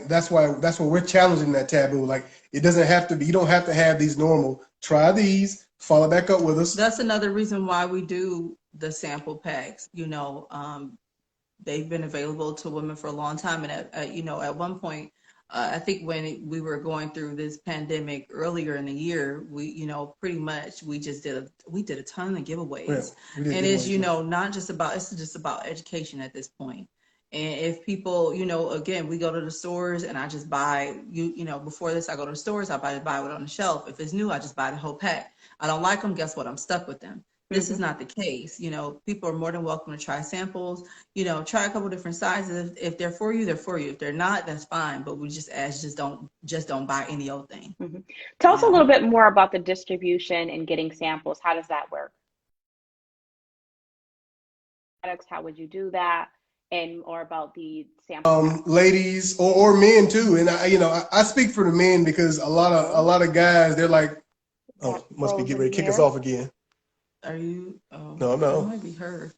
Speaker 2: we're challenging that taboo. Like it doesn't have to be, you don't have to have these normal. Try these, follow back up with us.
Speaker 3: That's another reason why we do the sample packs. They've been available to women for a long time, and at one point, I think when we were going through this pandemic earlier in the year, pretty much we did a ton of
Speaker 2: Yeah,
Speaker 3: giveaways,
Speaker 2: we did
Speaker 3: and
Speaker 2: giveaways.
Speaker 3: it's just about education at this point. And if people, again, we go to the stores and I just buy before this, I go to the stores, I buy it on the shelf. If it's new, I just buy the whole pack. I don't like them, guess what? I'm stuck with them. This is
Speaker 1: Mm-hmm.
Speaker 3: not the case. People are more than welcome to try samples. Try a couple different sizes. If they're for you, they're for you. If they're not, that's fine. But we just ask, just don't buy any old thing.
Speaker 1: Mm-hmm. Tell
Speaker 3: You
Speaker 1: us a
Speaker 3: know.
Speaker 1: little bit more about the distribution and getting samples. How does that work? Products, how would you do that? And more about the sample pack.
Speaker 2: Ladies or men too. And I speak for the men because a lot of a
Speaker 1: Oh,
Speaker 2: lot of guys, they're like, oh,
Speaker 1: got
Speaker 2: must be getting
Speaker 1: frozen
Speaker 2: ready to kick us
Speaker 1: here.
Speaker 2: off again.
Speaker 3: Are you? Oh,
Speaker 2: No,
Speaker 3: it
Speaker 2: no.
Speaker 3: might be her.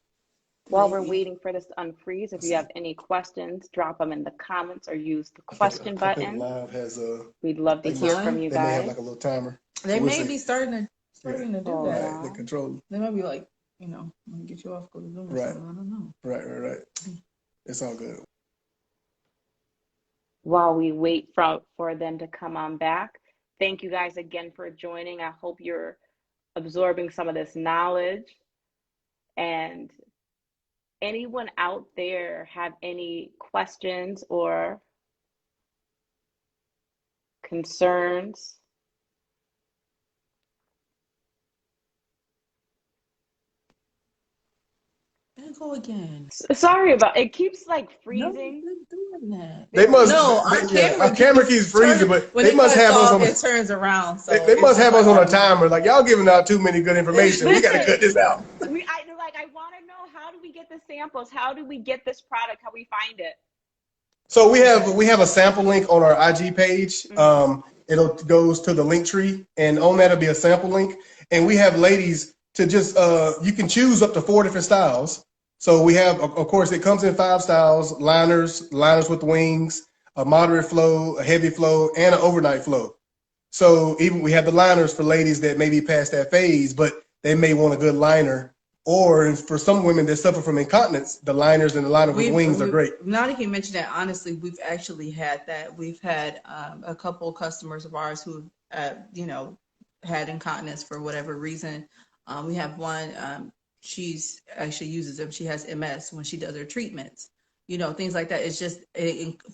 Speaker 1: While we're
Speaker 3: Maybe.
Speaker 1: waiting for this to unfreeze, if
Speaker 2: Let's
Speaker 1: you
Speaker 2: see.
Speaker 1: have any questions, drop them in the comments or use the
Speaker 2: I think
Speaker 1: question
Speaker 2: I think
Speaker 1: button.
Speaker 2: live has
Speaker 1: We'd love to hear from you
Speaker 2: they may have
Speaker 1: guys.
Speaker 2: like a little timer. So
Speaker 3: They
Speaker 2: we'll
Speaker 3: may
Speaker 2: see.
Speaker 3: be starting
Speaker 2: Yeah.
Speaker 3: to do
Speaker 1: Hold
Speaker 3: that.
Speaker 2: Right. The
Speaker 1: on.
Speaker 2: control.
Speaker 3: They might be like, let me get you off, go to Zoom or
Speaker 2: Right.
Speaker 3: something. I don't know.
Speaker 2: Right. It's all good.
Speaker 1: While we wait for them to come on back, thank you guys again for joining. I hope you're absorbing some of this knowledge. And anyone out there have any questions or concerns?
Speaker 3: There you go again.
Speaker 1: Sorry about it. Keeps like
Speaker 3: No,
Speaker 1: freezing.
Speaker 3: they're doing that.
Speaker 2: They must,
Speaker 3: No, our
Speaker 2: yeah, our
Speaker 3: camera
Speaker 2: camera
Speaker 3: keeps
Speaker 2: keeps freezing,
Speaker 3: turning.
Speaker 2: but
Speaker 3: When
Speaker 2: they
Speaker 3: it
Speaker 2: must
Speaker 3: cuts
Speaker 2: have us
Speaker 3: off,
Speaker 2: on.
Speaker 3: it turns around.
Speaker 2: They,
Speaker 3: So
Speaker 2: they
Speaker 3: it's
Speaker 2: must
Speaker 3: just
Speaker 2: have
Speaker 3: like
Speaker 2: us on a
Speaker 3: automatic.
Speaker 2: timer. Like y'all giving out too many good information. We got to cut
Speaker 1: Listen,
Speaker 2: this out.
Speaker 1: I want to know, how do we get the samples? How do we get this product? How we find it?
Speaker 2: So we have a sample link on our IG page.
Speaker 1: Mm-hmm.
Speaker 2: It'll goes to the link tree, and on that'll be a sample link. And we have ladies to just you can choose up to 4 different styles. So we have, of course, it comes in 5 styles: liners with wings, a moderate flow, a heavy flow, and an overnight flow. So even we have the liners for ladies that may be past that phase, but they may want a good liner. Or for some women that suffer from incontinence, the liners and the liner with wings are
Speaker 3: We've
Speaker 2: great.
Speaker 3: now that you mentioned that, honestly, we've actually had that. We've had a couple customers of ours who, had incontinence for whatever reason. We have one. She's actually uses them. She has MS when she does her treatments. Things like that. It's just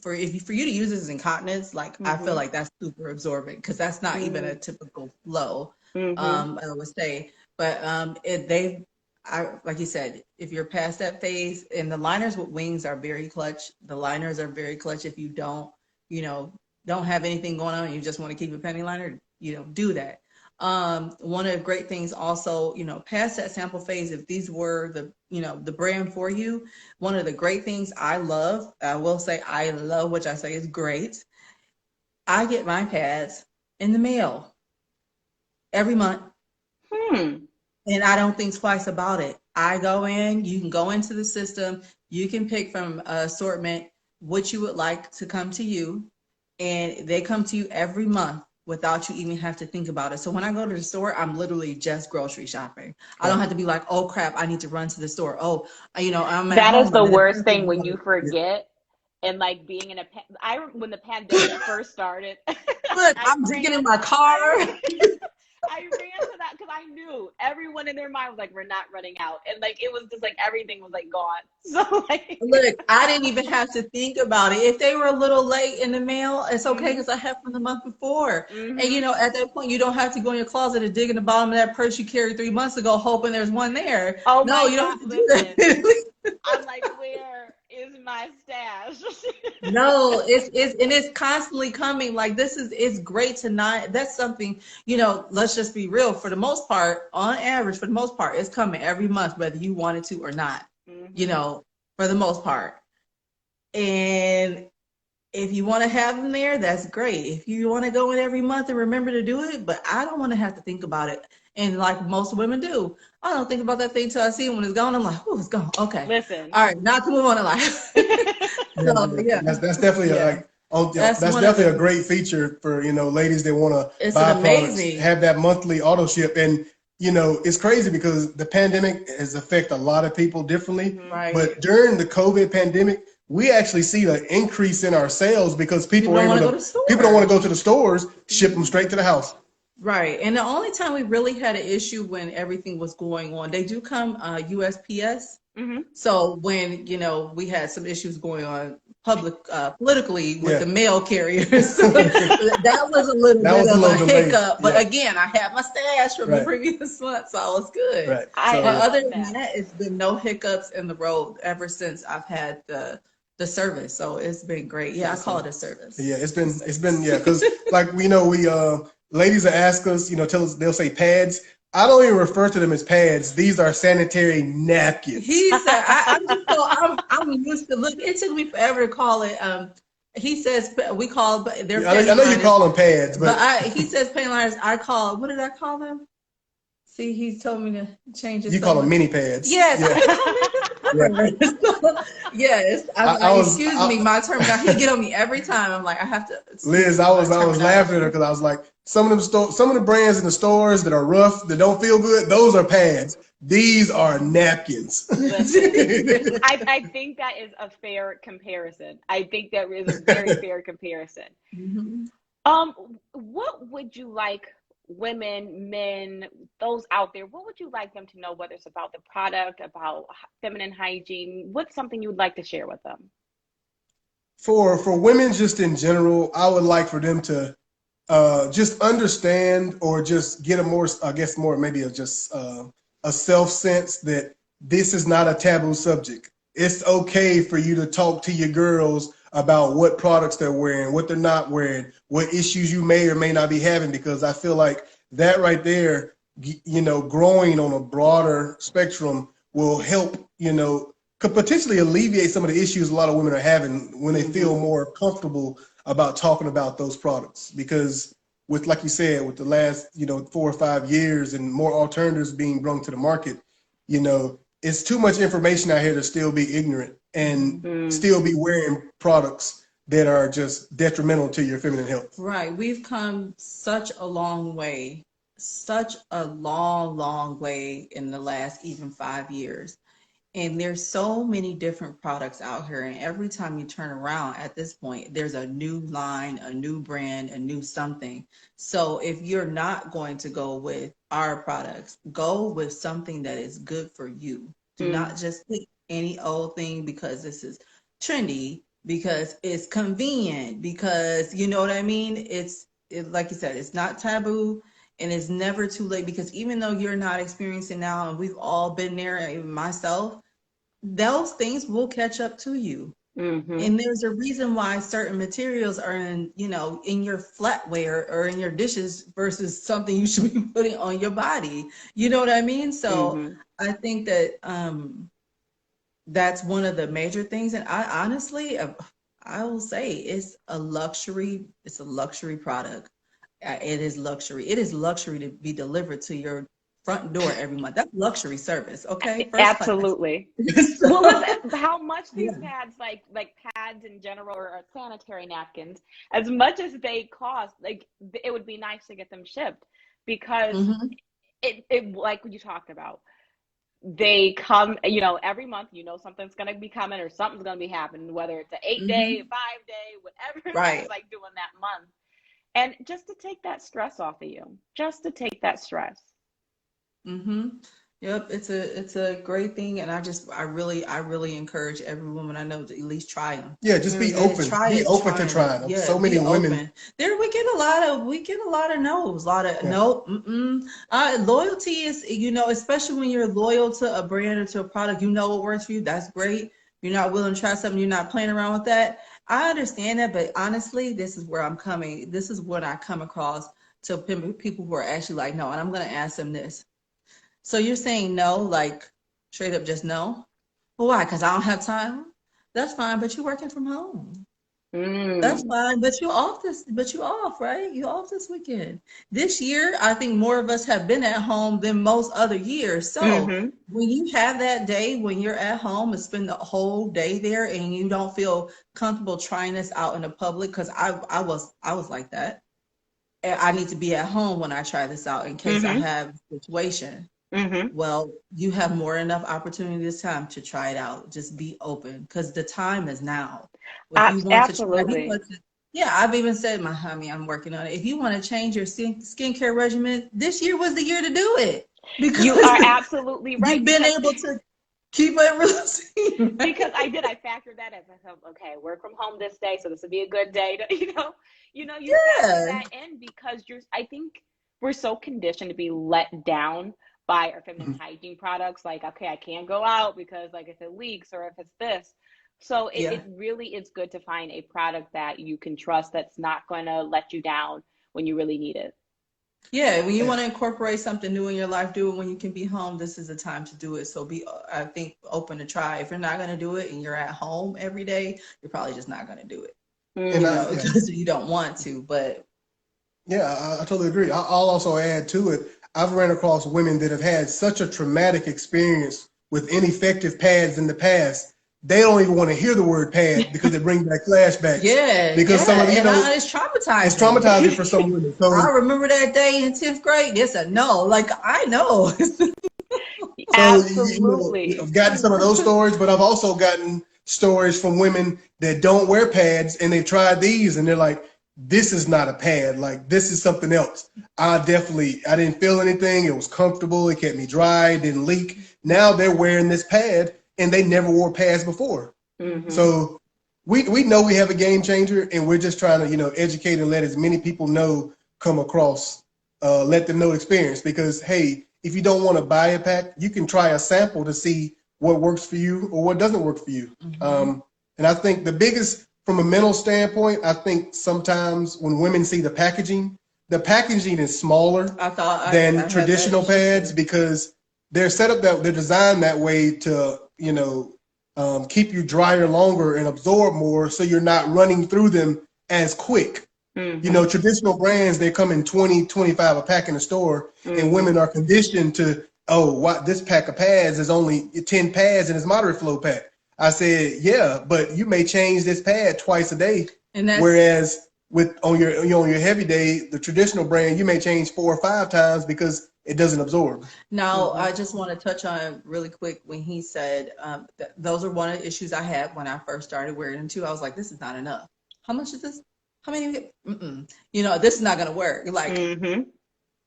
Speaker 3: for you to use this as incontinence. Like I feel
Speaker 1: Mm-hmm.
Speaker 3: like that's super absorbent because that's not even a typical flow.
Speaker 1: Mm-hmm.
Speaker 3: I would say, but they like you said, if you're past that phase, and the liners with wings are very clutch. The liners are very clutch. If you don't have anything going on, and you just want to keep a penny liner, do that. One of the great things also, past that sample phase, if these were the brand for you, one of the great things I will say I love, which I say is great. I get my pads in the mail every month.
Speaker 1: Hmm.
Speaker 3: And I don't think twice about it. I go in, you can go into the system, you can pick from assortment what you would like to come to you. and they come to you every month without you even have to think about it. So when I go to the store, I'm literally just grocery shopping. I don't have to be like, oh crap, I need to run to the store. Oh, I'm at
Speaker 1: That is
Speaker 3: home
Speaker 1: the
Speaker 3: and then
Speaker 1: worst
Speaker 3: eventually
Speaker 1: thing
Speaker 3: you
Speaker 1: when you
Speaker 3: gotta,
Speaker 1: forget and like being in a when the pandemic first started,
Speaker 3: look,
Speaker 1: I
Speaker 3: I'm digging in
Speaker 1: ran
Speaker 3: my car.
Speaker 1: I ran I ran to that because I knew everyone in their mind was like, we're not running out. And like it was just like everything was like gone. So like
Speaker 3: Look, I didn't even have to think about it. If they were a little late in the mail, it's okay
Speaker 1: mhm,
Speaker 3: because I have from the month before. And
Speaker 1: mhm.
Speaker 3: at that point, you don't have to go in your closet and dig in the bottom of that purse you carried 3 months ago, hoping there's one there.
Speaker 1: Oh
Speaker 3: No,
Speaker 1: my
Speaker 3: you don't
Speaker 1: God,
Speaker 3: have to do
Speaker 1: listen.
Speaker 3: that.
Speaker 1: I'm like, where is my stash?
Speaker 3: No, it's constantly coming. Like it's great to not. That's something, let's just be real. For the most part, on average, for the most part, it's coming every month, whether you wanted to or not. You
Speaker 1: Mhm.
Speaker 3: know, for the most part. And if you want to have them there, that's great. If you want to go in every month and remember to do it, but I don't want to have to think about it. And like most women do, I don't think about that thing till I see it when it's gone. I'm like, oh, it's gone. Okay.
Speaker 1: Listen.
Speaker 3: All right, now to move on in life.
Speaker 2: Yeah,
Speaker 3: So yeah,
Speaker 2: that's definitely
Speaker 3: yeah.
Speaker 2: like, oh, you know,
Speaker 3: That's
Speaker 2: that's
Speaker 3: one of
Speaker 2: definitely a
Speaker 3: the,
Speaker 2: great feature for ladies that want to
Speaker 3: it's an
Speaker 2: buy products,
Speaker 3: amazing,
Speaker 2: have that monthly auto ship. And it's crazy because the pandemic has affected a lot of people differently.
Speaker 1: Mhm.
Speaker 3: right?
Speaker 2: But during the COVID pandemic, we actually see an increase in our sales because
Speaker 3: People
Speaker 2: people are
Speaker 3: don't
Speaker 2: able
Speaker 3: want to go to
Speaker 2: to people don't want to
Speaker 3: stores.
Speaker 2: go to the stores, ship them
Speaker 1: Mhm.
Speaker 2: straight to the house.
Speaker 3: Right. And the only time we really had an issue when everything was going on, they do come USPS.
Speaker 1: Mhm.
Speaker 3: So when, we had some issues going on politically with
Speaker 2: Yeah.
Speaker 3: the mail carriers, that was a little
Speaker 2: That
Speaker 3: bit
Speaker 2: was a
Speaker 3: of a
Speaker 2: little delayed.
Speaker 3: hiccup. But
Speaker 2: Yeah.
Speaker 3: again, I had my stash from the
Speaker 2: Right.
Speaker 3: previous month, so I was good.
Speaker 2: Right.
Speaker 1: I
Speaker 3: But
Speaker 2: So
Speaker 3: other
Speaker 1: love
Speaker 3: than
Speaker 1: that.
Speaker 3: that, it's been no hiccups in the road ever since I've had the service. So it's been great. Yeah, I call
Speaker 2: so
Speaker 3: it a service.
Speaker 2: yeah,
Speaker 3: It's a
Speaker 2: it's been
Speaker 3: service.
Speaker 2: yeah, because like we ladies will ask us, tell us they'll say pads. I don't even refer to them as pads. These are sanitary napkins.
Speaker 3: He said, I'm just so I'm used to look. It took me forever to call it. He says we call they're
Speaker 2: Yeah, I
Speaker 3: panty
Speaker 2: know you
Speaker 3: liners,
Speaker 2: call them pads,
Speaker 3: but
Speaker 2: but
Speaker 3: he says panty liners. I call what did I call them? See, he told me to change it
Speaker 2: you
Speaker 3: so
Speaker 2: call them
Speaker 3: much.
Speaker 2: mini pads.
Speaker 3: Yes,
Speaker 2: Yeah,
Speaker 3: I call
Speaker 2: yeah.
Speaker 3: it. Yes, I'm
Speaker 2: I
Speaker 3: like,
Speaker 2: was
Speaker 3: excuse me, my terminology. He get on me every time. I'm like, I have to excuse
Speaker 2: Liz,
Speaker 3: me, my
Speaker 2: I was laughing at her
Speaker 3: terminology.
Speaker 2: because I was like, some of the brands in the stores that are rough, that don't feel good, those are pads. These are napkins.
Speaker 1: Listen, I think that is a fair comparison. I think that is a very fair comparison.
Speaker 3: Mhm.
Speaker 1: What would you like women, men, those out there, what would you like them to know, whether it's about the product, about feminine hygiene? What's something you would like to share with them?
Speaker 2: For women just in general, I would like for them to just understand or just get a more, I guess more maybe just a self sense that this is not a taboo subject. It's okay for you to talk to your girls about what products they're wearing, what they're not wearing, what issues you may or may not be having, because I feel like that right there, growing on a broader spectrum will help, could potentially alleviate some of the issues a lot of women are having when they feel
Speaker 1: Mm-hmm.
Speaker 2: more comfortable about talking about those products. Because with, like you said, with the last 4 or 5 years and more alternatives being brought to the market, it's too much information out here to still be ignorant and
Speaker 1: Mm.
Speaker 2: still be wearing products that are just detrimental to your feminine health.
Speaker 3: Right. We've come such a long, long way in the last even 5 years. And there's so many different products out here. And every time you turn around at this point, there's a new line, a new brand, a new something. So if you're not going to go with our products, go with something that is good for you. Do
Speaker 1: Mm.
Speaker 3: not just pick any old thing because this is trendy, because it's convenient, because you know what I mean? Like you said, it's not taboo and it's never too late because even though you're not experiencing now, and we've all been there, even myself, those things will catch up to you.
Speaker 1: Mm-hmm.
Speaker 3: And there's a reason why certain materials are in your flatware or in your dishes versus something you should be putting on your body. You know what I mean? So
Speaker 1: Mm-hmm.
Speaker 3: I think that that's one of the major things. And I honestly, I will say it's a luxury. It's a luxury product. It is luxury. It is luxury to be delivered to your front door every month. That's luxury service, okay? First class.
Speaker 1: Absolutely.
Speaker 3: So,
Speaker 1: Well, listen, how much these
Speaker 3: yeah.
Speaker 1: pads, like pads in general, or sanitary napkins, as much as they cost, like it would be nice to get them shipped, because
Speaker 3: Hmm.
Speaker 1: it like you talked about, they come, every month, something's gonna be coming or something's gonna be happening, whether it's an 8 day,
Speaker 3: Hmm.
Speaker 1: 5 day, whatever it is,
Speaker 3: Right.
Speaker 1: like doing that month, and just to take that stress off of you, just to take that stress.
Speaker 3: Hmm. Yep, it's a great thing, and I really encourage every woman I know to at least try them.
Speaker 2: Yeah, just be open.
Speaker 3: Try
Speaker 2: Be
Speaker 3: it,
Speaker 2: open to
Speaker 3: trying it.
Speaker 2: trying them.
Speaker 3: Yeah,
Speaker 2: So
Speaker 3: be
Speaker 2: many women.
Speaker 3: open. There we get a lot of no's, a lot of
Speaker 2: Yeah.
Speaker 3: nope. Mm-mm. Loyalty is, especially when you're loyal to a brand or to a product, what works for you. That's great. You're not willing to try something. You're not playing around with that. I understand that, but honestly, this is where I'm coming. This is what I come across to people who are actually like, no, and I'm going to ask them this. So you're saying no, like straight up just no? Well, why? Because I don't have time. That's fine, but you're working from home. That's
Speaker 1: Mm.
Speaker 3: fine, but you off, right? You off this weekend. This year, I think more of us have been at home than most other years. So
Speaker 1: Mm-hmm.
Speaker 3: when you have that day when you're at home and spend the whole day there and you don't feel comfortable trying this out in the public, because I was like that. And I need to be at home when I try this out in case I
Speaker 1: Mm-hmm.
Speaker 3: have a situation.
Speaker 1: Mm-hmm.
Speaker 3: Well, you have more enough opportunity this time to try it out. Just be open because the time is now. If you want to try, if you
Speaker 1: Absolutely.
Speaker 3: want to, yeah, I've even said, my honey, I'm working on it. If you want to change your skincare regimen, this year was the year to do it
Speaker 1: You
Speaker 3: because
Speaker 1: are absolutely right,
Speaker 3: you've been able to keep it routine,
Speaker 1: because
Speaker 3: right?
Speaker 1: I factored that as, I thought, okay, work from home this day, so this would be a good day to, you factor
Speaker 3: Yeah.
Speaker 1: that in, because I think we're so conditioned to be let down by our feminine
Speaker 2: Mhm.
Speaker 1: hygiene products. Like, okay, I can't go out because, like, if it leaks or if it's this. So it
Speaker 3: Yeah.
Speaker 1: really is good to find a product that you can trust, that's not going to let you down when you really need it.
Speaker 3: Yeah, when you
Speaker 2: Yeah.
Speaker 3: want to incorporate something new in your life, do it when you can be home. This is the time to do it. So be, I think, open to try. If you're not going to do it and you're at home every day, you're probably just not going to do it,
Speaker 2: And
Speaker 1: Mm.
Speaker 2: yeah,
Speaker 3: because you don't want to. But
Speaker 2: yeah, I totally agree. I'll also add to it. I've ran across women that have had such a traumatic experience with ineffective pads in the past. They don't even want to hear the word pad because it brings back flashbacks.
Speaker 3: yeah,
Speaker 2: Because some
Speaker 3: yeah,
Speaker 2: of
Speaker 3: and it's
Speaker 2: it's
Speaker 3: traumatizing.
Speaker 2: traumatizing for some women.
Speaker 3: I
Speaker 2: So
Speaker 3: remember that day in 10th grade. It's a no. Like, I know.
Speaker 1: Absolutely.
Speaker 2: I've gotten some of those stories, but I've also gotten stories from women that don't wear pads and they've tried these and they're like, this is not a pad. Like, this is something else. I didn't feel anything. It was comfortable. It kept me dry. It didn't leak. Now they're wearing this pad and they never wore pads before.
Speaker 1: Hmm.
Speaker 2: So we know we have a game changer, and we're just trying to educate and let as many people know, come across, let them know experience. Because hey, if you don't want to buy a pack, you can try a sample to see what works for you or what doesn't work for you.
Speaker 3: Hmm.
Speaker 2: And I think the biggest, from a mental standpoint, I think sometimes when women see the packaging is smaller
Speaker 3: I thought
Speaker 2: than
Speaker 3: I had that
Speaker 2: traditional
Speaker 3: issue
Speaker 2: pads
Speaker 3: too.
Speaker 2: because they're designed that way to keep you drier longer and absorb more, so you're not running through them as quick.
Speaker 1: Hmm.
Speaker 2: Traditional brands, they come in 20, 25 a pack in the store, and
Speaker 1: Hmm.
Speaker 2: women are conditioned to, oh, what, this pack of pads is only 10 pads and it's moderate flow pack. I said, yeah, but you may change this pad twice a day,
Speaker 3: And that's
Speaker 2: whereas with on your heavy day, the traditional brand, you may change 4 or 5 times because it doesn't absorb.
Speaker 3: Now,
Speaker 1: Hmm.
Speaker 3: I just want to touch on really quick when he said those are one of the issues I had when I first started wearing them too. I was like, this is not enough. How much is this? How many? Mm-mm. This is not going to work. Like,
Speaker 1: Hmm.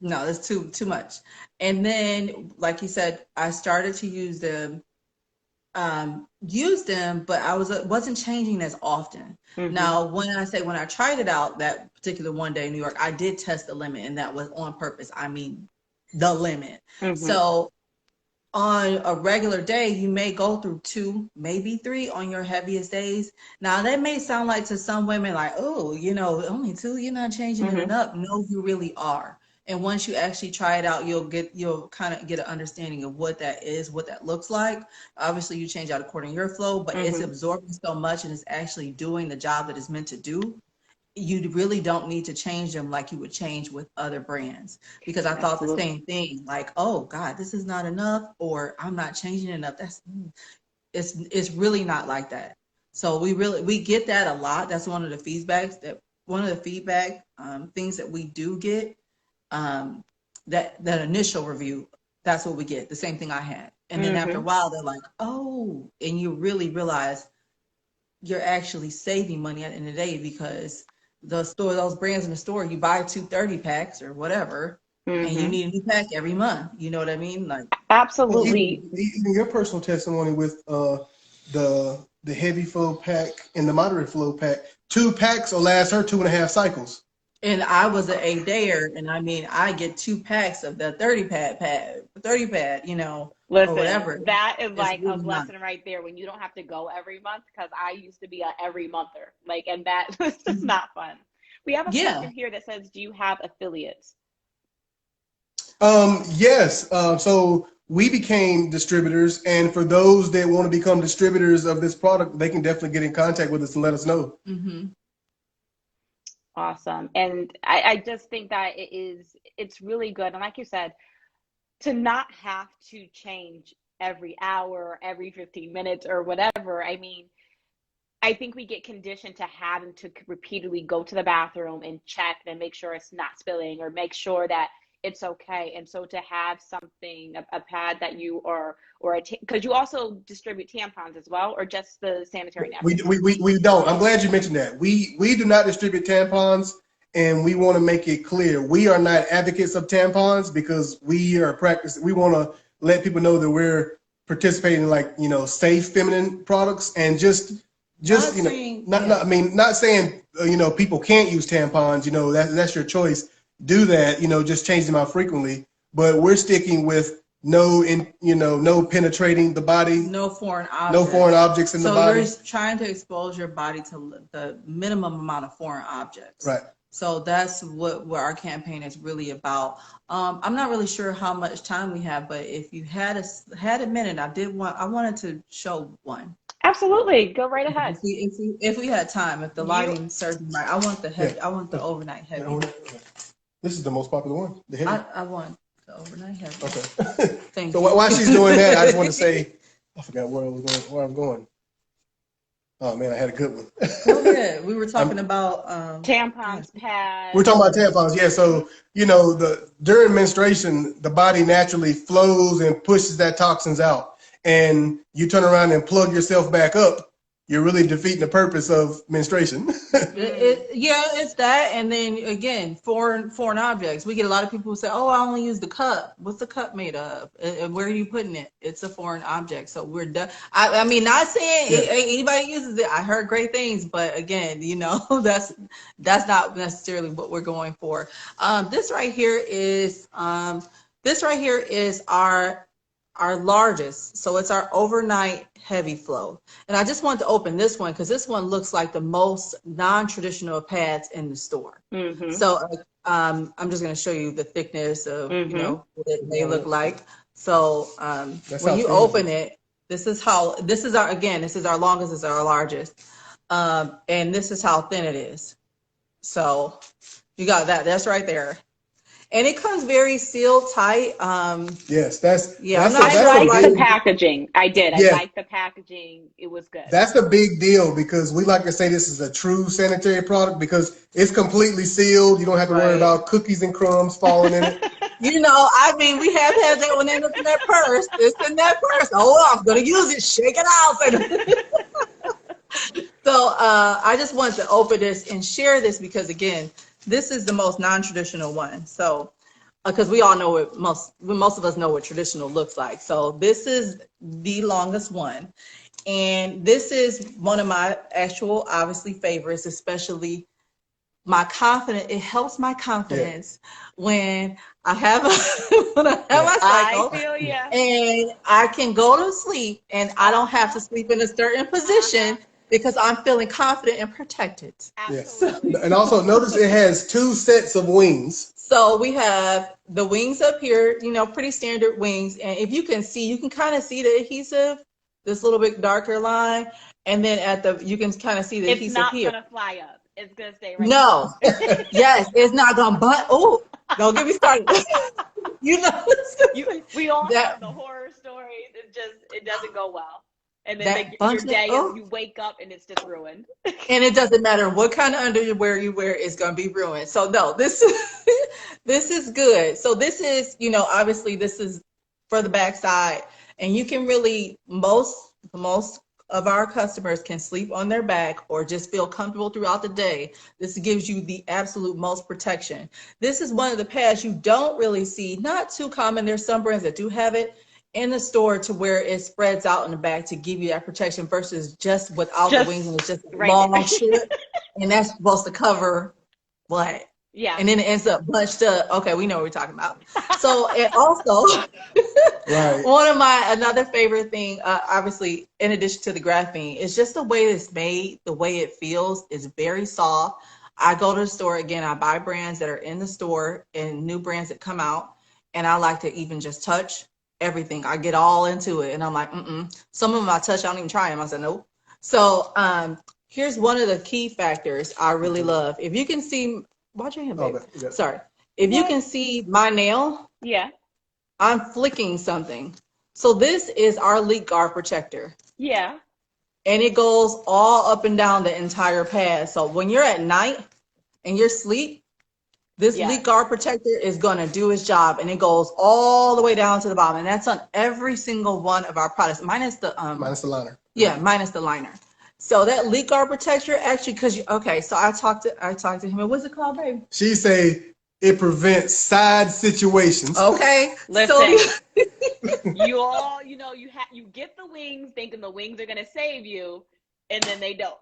Speaker 3: no, that's too much. And then, like you said, I started to use them, but I wasn't changing as often.
Speaker 1: Hmm.
Speaker 3: Now, when I tried it out that particular one day in New York, I did test the limit, and that was on purpose. I mean, the limit.
Speaker 1: Hmm.
Speaker 3: So on a regular day, you may go through 2, maybe 3 on your heaviest days. Now, that may sound like to some women like, oh, only 2, you're not changing it
Speaker 1: Hmm.
Speaker 3: enough. No, you really are. And once you actually try it out, you'll kind of get an understanding of what that is, what that looks like. Obviously, you change out according to your flow, but it's
Speaker 1: Hmm.
Speaker 3: absorbing so much and it's actually doing the job that it's meant to do. you really don't need to change them like you would change with other brands, because I thought the same thing, like, oh God, this is not enough, or I'm not changing enough. It's really not like that. So we get that a lot. That's one of the feedback things that we do get. That initial review, that's what we get. The same thing I had, and then after a while, they're like, oh, and you really realize you're actually saving money at the end of the day, because those brands in the store, you buy 230 packs or whatever, and you need a new pack every month. You know what I mean? Like,
Speaker 1: absolutely.
Speaker 2: Even your personal testimony with the heavy flow pack and the moderate flow pack, 2 packs will last her 2.5 cycles.
Speaker 3: And I was an 8-dayer, and I mean, I get 2 packs of the 30 pad, you know,
Speaker 1: listen,
Speaker 3: or whatever.
Speaker 1: That is like
Speaker 3: really
Speaker 1: a blessing right there, when you don't have to go every month, because I used to be a every monther, like, and that was just not fun. We have a question here that says, do you have affiliates?
Speaker 2: Yes. So we became distributors, and for those that want to become distributors of this product, they can definitely get in contact with us and let us know.
Speaker 1: Awesome. And I just think that it's really good. And like you said, to not have to change every hour, every 15 minutes or whatever. I mean, I think we get conditioned to having to repeatedly go to the bathroom and check and make sure it's not spilling, or make sure that it's okay. And so to have something, a pad that you because you also distribute tampons as well, or just the sanitary napkins?
Speaker 2: We don't. I'm glad you mentioned that. We do not distribute tampons, and we want to make it clear, we are not advocates of tampons, because we are practicing. We want to let people know that we're participating in, like, you know, safe feminine products, and just you know, not saying you know, people can't use tampons. You know, that's your choice. Do that, you know, just change them out frequently, but we're sticking with no penetrating the body, no foreign objects in the body.
Speaker 3: So you're trying to expose your body to the minimum amount of foreign objects,
Speaker 2: right?
Speaker 3: So that's what our campaign is really about. I'm not really sure how much time we have, but if you had a minute, I wanted to show one.
Speaker 1: Absolutely, go right ahead.
Speaker 3: If we had time, if the lighting serves me right, I want the heavy. I want the overnight heavy.
Speaker 2: This is the most popular one. The heavy.
Speaker 3: I want the overnight heavy.
Speaker 2: Okay.
Speaker 3: Thank
Speaker 2: you.
Speaker 3: So
Speaker 2: while she's doing that, I just want to say, I forgot where I'm going. Oh man, I had a good one.
Speaker 3: Go ahead. We were talking about
Speaker 1: tampons, pads.
Speaker 2: We're talking about tampons, yeah. So you know, during menstruation, the body naturally flows and pushes that toxins out, and you turn around and plug yourself back up. You're really defeating the purpose of menstruation.
Speaker 3: It's that, and then again, foreign objects. We get a lot of people who say, "Oh, I only use the cup." What's the cup made of? And where are you putting it? It's a foreign object. So we're done. I mean, not saying anybody uses it. I heard great things, but again, you know, that's not necessarily what we're going for. This right here is our largest. So it's our overnight heavy flow. And I just wanted to open this one because this one looks like the most non-traditional pads in the store. So I'm just going to show you the thickness of, you know, what they look like. So when you open it, this is our longest, this is our largest. And this is how thin it is. So you got that, that's right there. And it comes very sealed tight.
Speaker 2: Yes,
Speaker 1: I like the packaging. I did. I like the packaging. It was good.
Speaker 2: That's the big deal, because we like to say this is a true sanitary product because it's completely sealed. You don't have to worry about cookies and crumbs falling in it.
Speaker 3: You know, I mean, we have had that one in that purse. It's in that purse. Oh, I'm going to use it. Shake it out. So I just wanted to open this and share this because, again, this is the most non-traditional one. So, because we all know what most of us know what traditional looks like. So this is the longest one. And this is one of my actual, obviously, favorites, especially my confidence. It helps my confidence when I have my cycle.
Speaker 1: I feel you.
Speaker 3: And I can go to sleep and I don't have to sleep in a certain position. Because I'm feeling confident and protected.
Speaker 2: Yes. And also notice it has 2 sets of wings.
Speaker 3: So we have the wings up here, you know, pretty standard wings. And if you can see, you can kind of see the adhesive, this little bit darker line. And then you can kind of see the adhesive here.
Speaker 1: It's not going to fly up. It's gonna stay right
Speaker 3: No.
Speaker 1: there.
Speaker 3: Yes, it's not gonna but oh, don't get me started. You know
Speaker 1: We all
Speaker 3: that
Speaker 1: have the horror stories. It doesn't go well. And then
Speaker 3: that
Speaker 1: your
Speaker 3: bunch of
Speaker 1: day is
Speaker 3: oh,
Speaker 1: you wake up and it's just ruined.
Speaker 3: and it doesn't matter what kind of underwear you wear, it's gonna be ruined. So no, this this is good. So this is, obviously this is for the backside, and you can really most of our customers can sleep on their back or just feel comfortable throughout the day. This gives you the absolute most protection. This is one of the pads you don't really see, not too common. There's some brands that do have it in the store to where it spreads out in the back to give you that protection versus just without the wings and
Speaker 1: Just
Speaker 3: it's just
Speaker 1: right
Speaker 3: long
Speaker 1: there.
Speaker 3: short, and that's supposed to cover what?
Speaker 1: Yeah.
Speaker 3: And then it ends up bunched up. Okay, we know what we're talking about. So it also
Speaker 2: Right.
Speaker 3: one of my another favorite thing, obviously, in addition to the graphene, is just the way it's made, the way it feels. It's very soft. I go to the store again. I buy brands that are in the store and new brands that come out, and I like to even just touch everything. I get all into it, and I'm like, Some of them I touch, I don't even try them. I said nope. So here's one of the key factors I really love. If you can see, watch your hand, babe.
Speaker 2: Yeah.
Speaker 3: Sorry. If you can see my nail.
Speaker 1: Yeah.
Speaker 3: I'm flicking something. So this is our leak guard protector.
Speaker 1: Yeah.
Speaker 3: And it goes all up and down the entire pad. So when you're at night and you're asleep, this
Speaker 1: Yes.
Speaker 3: leak guard protector is going to do its job, and it goes all the way down to the bottom. And that's on every single one of our products, minus the
Speaker 2: liner.
Speaker 3: Yeah, minus the liner. So that leak guard protector actually, because so I talked to him. And what's it called, babe?
Speaker 2: She say it prevents side situations.
Speaker 3: Okay.
Speaker 1: Listen, you all, you get the wings thinking the wings are gonna save you, and then they don't.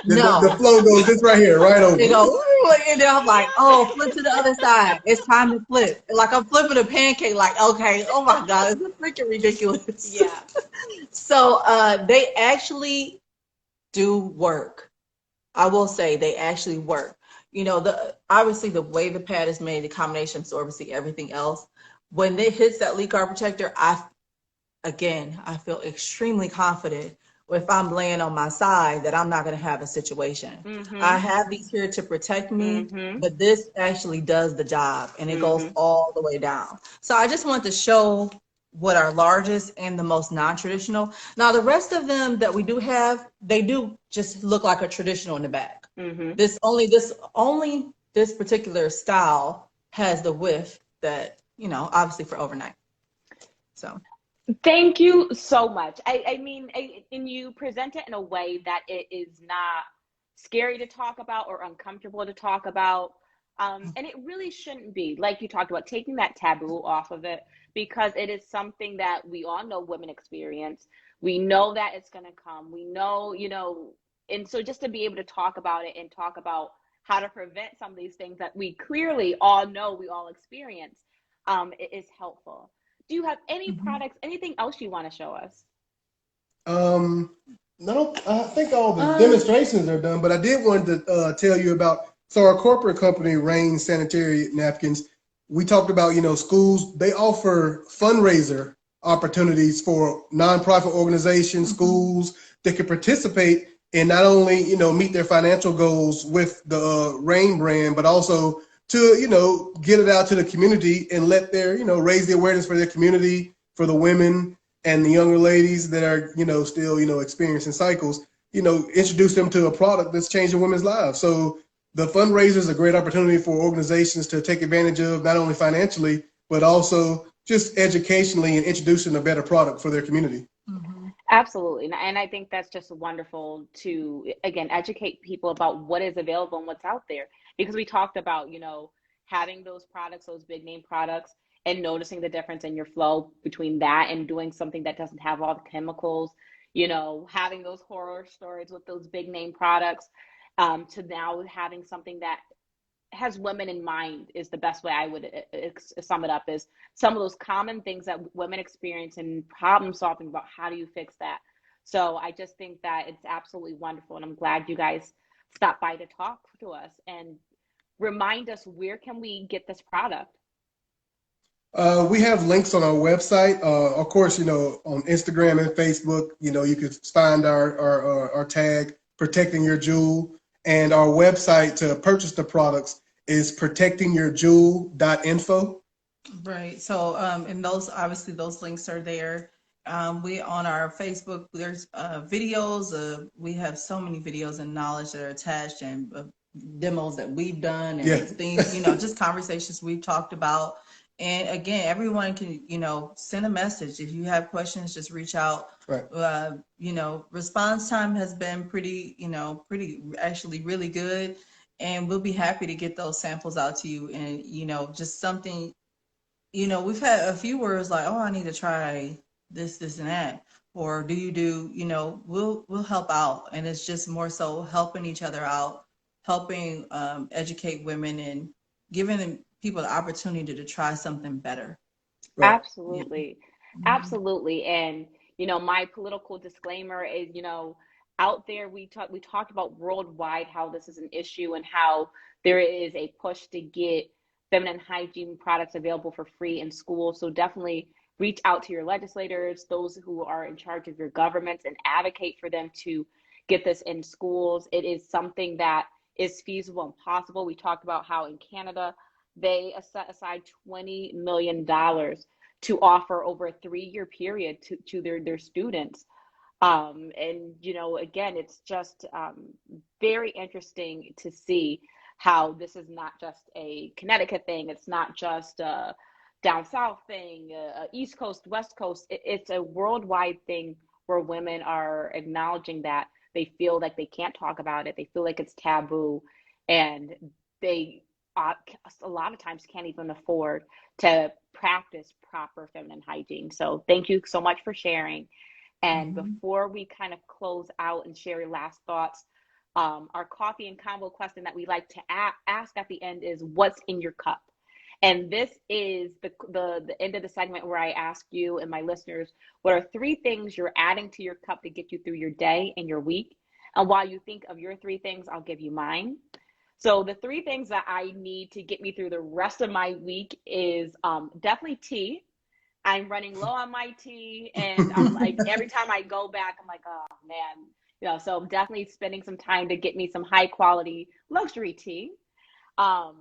Speaker 3: No.
Speaker 2: The flow goes this right here, right over.
Speaker 3: They go, and then I'm like, oh, flip to the other side. It's time to flip. Like I'm flipping a pancake, like, okay, oh my God, it's freaking ridiculous.
Speaker 1: Yeah.
Speaker 3: So they actually do work. I will say they actually work. Obviously the way the pad is made, the combination absorbency, everything else, when it hits that leak guard protector, I feel extremely confident if I'm laying on my side that I'm not going to have a situation.
Speaker 1: Mm-hmm.
Speaker 3: I have these here to protect me,
Speaker 1: mm-hmm.
Speaker 3: but this actually does the job, and it goes
Speaker 1: Mm-hmm.
Speaker 3: all the way down. So I just want to show what our largest and the most non-traditional. Now the rest of them that we do have, they do just look like a traditional in the back.
Speaker 1: Mm-hmm.
Speaker 3: This particular style has the width that, obviously for overnight. So
Speaker 1: Thank you so much. I mean, and you present it in a way that it is not scary to talk about or uncomfortable to talk about. And it really shouldn't be, like you talked about, taking that taboo off of it, because it is something that we all know women experience. We know that it's going to come. We know, and so just to be able to talk about it and talk about how to prevent some of these things that we clearly all know we all experience, it is helpful. Do you have any products, anything else you want to show us?
Speaker 2: No, I think all the demonstrations are done, but I did want to tell you about, so our corporate company, Rain Sanitary Napkins, we talked about, schools, they offer fundraiser opportunities for nonprofit organizations, schools that can participate and not only, meet their financial goals with the Rain brand, but also to, get it out to the community and let their, raise the awareness for their community, for the women and the younger ladies that are, still, experiencing cycles, introduce them to a product that's changing women's lives. So the fundraiser is a great opportunity for organizations to take advantage of, not only financially, but also just educationally and introducing a better product for their community.
Speaker 1: Mm-hmm. Absolutely. And I think that's just wonderful to, again, educate people about what is available and what's out there. Because we talked about, having those products, those big name products, and noticing the difference in your flow between that and doing something that doesn't have all the chemicals, having those horror stories with those big name products, to now having something that has women in mind is the best way I would sum it up, is some of those common things that women experience and problem solving about how do you fix that. So I just think that it's absolutely wonderful, and I'm glad you guys stopped by to talk to us and remind us, where can we get this product?
Speaker 2: We have links on our website. Of course, on Instagram and Facebook, you can find our tag, Protecting Your Jewel. And our website to purchase the products is protectingyourjewel.info.
Speaker 3: Right. So, and those, obviously those links are there. We on our Facebook, there's videos. We have so many videos and knowledge that are attached, and demos that we've done, and
Speaker 2: Yeah.
Speaker 3: things, just conversations we've talked about. And again, everyone can, send a message. If you have questions, just reach out.
Speaker 2: Right.
Speaker 3: Response time has been pretty actually really good. And we'll be happy to get those samples out to you. And, just something, we've had a few words like, oh, I need to try this, and that. Or do you do, we'll help out. And it's just more so helping each other out, helping educate women, and giving them people the opportunity to try something better.
Speaker 2: Right.
Speaker 1: Absolutely. Absolutely. And, my political disclaimer is, out there, we talked about worldwide how this is an issue and how there is a push to get feminine hygiene products available for free in schools. So definitely reach out to your legislators, those who are in charge of your governments, and advocate for them to get this in schools. It is something that is feasible and possible. We talked about how in Canada, they set aside $20 million to offer over a 3-year period to their students. And, again, it's just very interesting to see how this is not just a Connecticut thing. It's not just a down south thing, East Coast, West Coast. It's a worldwide thing where women are acknowledging that they feel like they can't talk about it. They feel like it's taboo, and they a lot of times can't even afford to practice proper feminine hygiene. So thank you so much for sharing. And before we kind of close out and share your last thoughts, our coffee and convo question that we like to ask at the end is, what's in your cup? And this is the end of the segment where I ask you and my listeners, what are 3 things you're adding to your cup to get you through your day and your week? And while you think of your 3 things, I'll give you mine. So the 3 things that I need to get me through the rest of my week is definitely tea. I'm running low on my tea, and I'm like, every time I go back, I'm like, oh man, so I'm definitely spending some time to get me some high quality luxury tea. I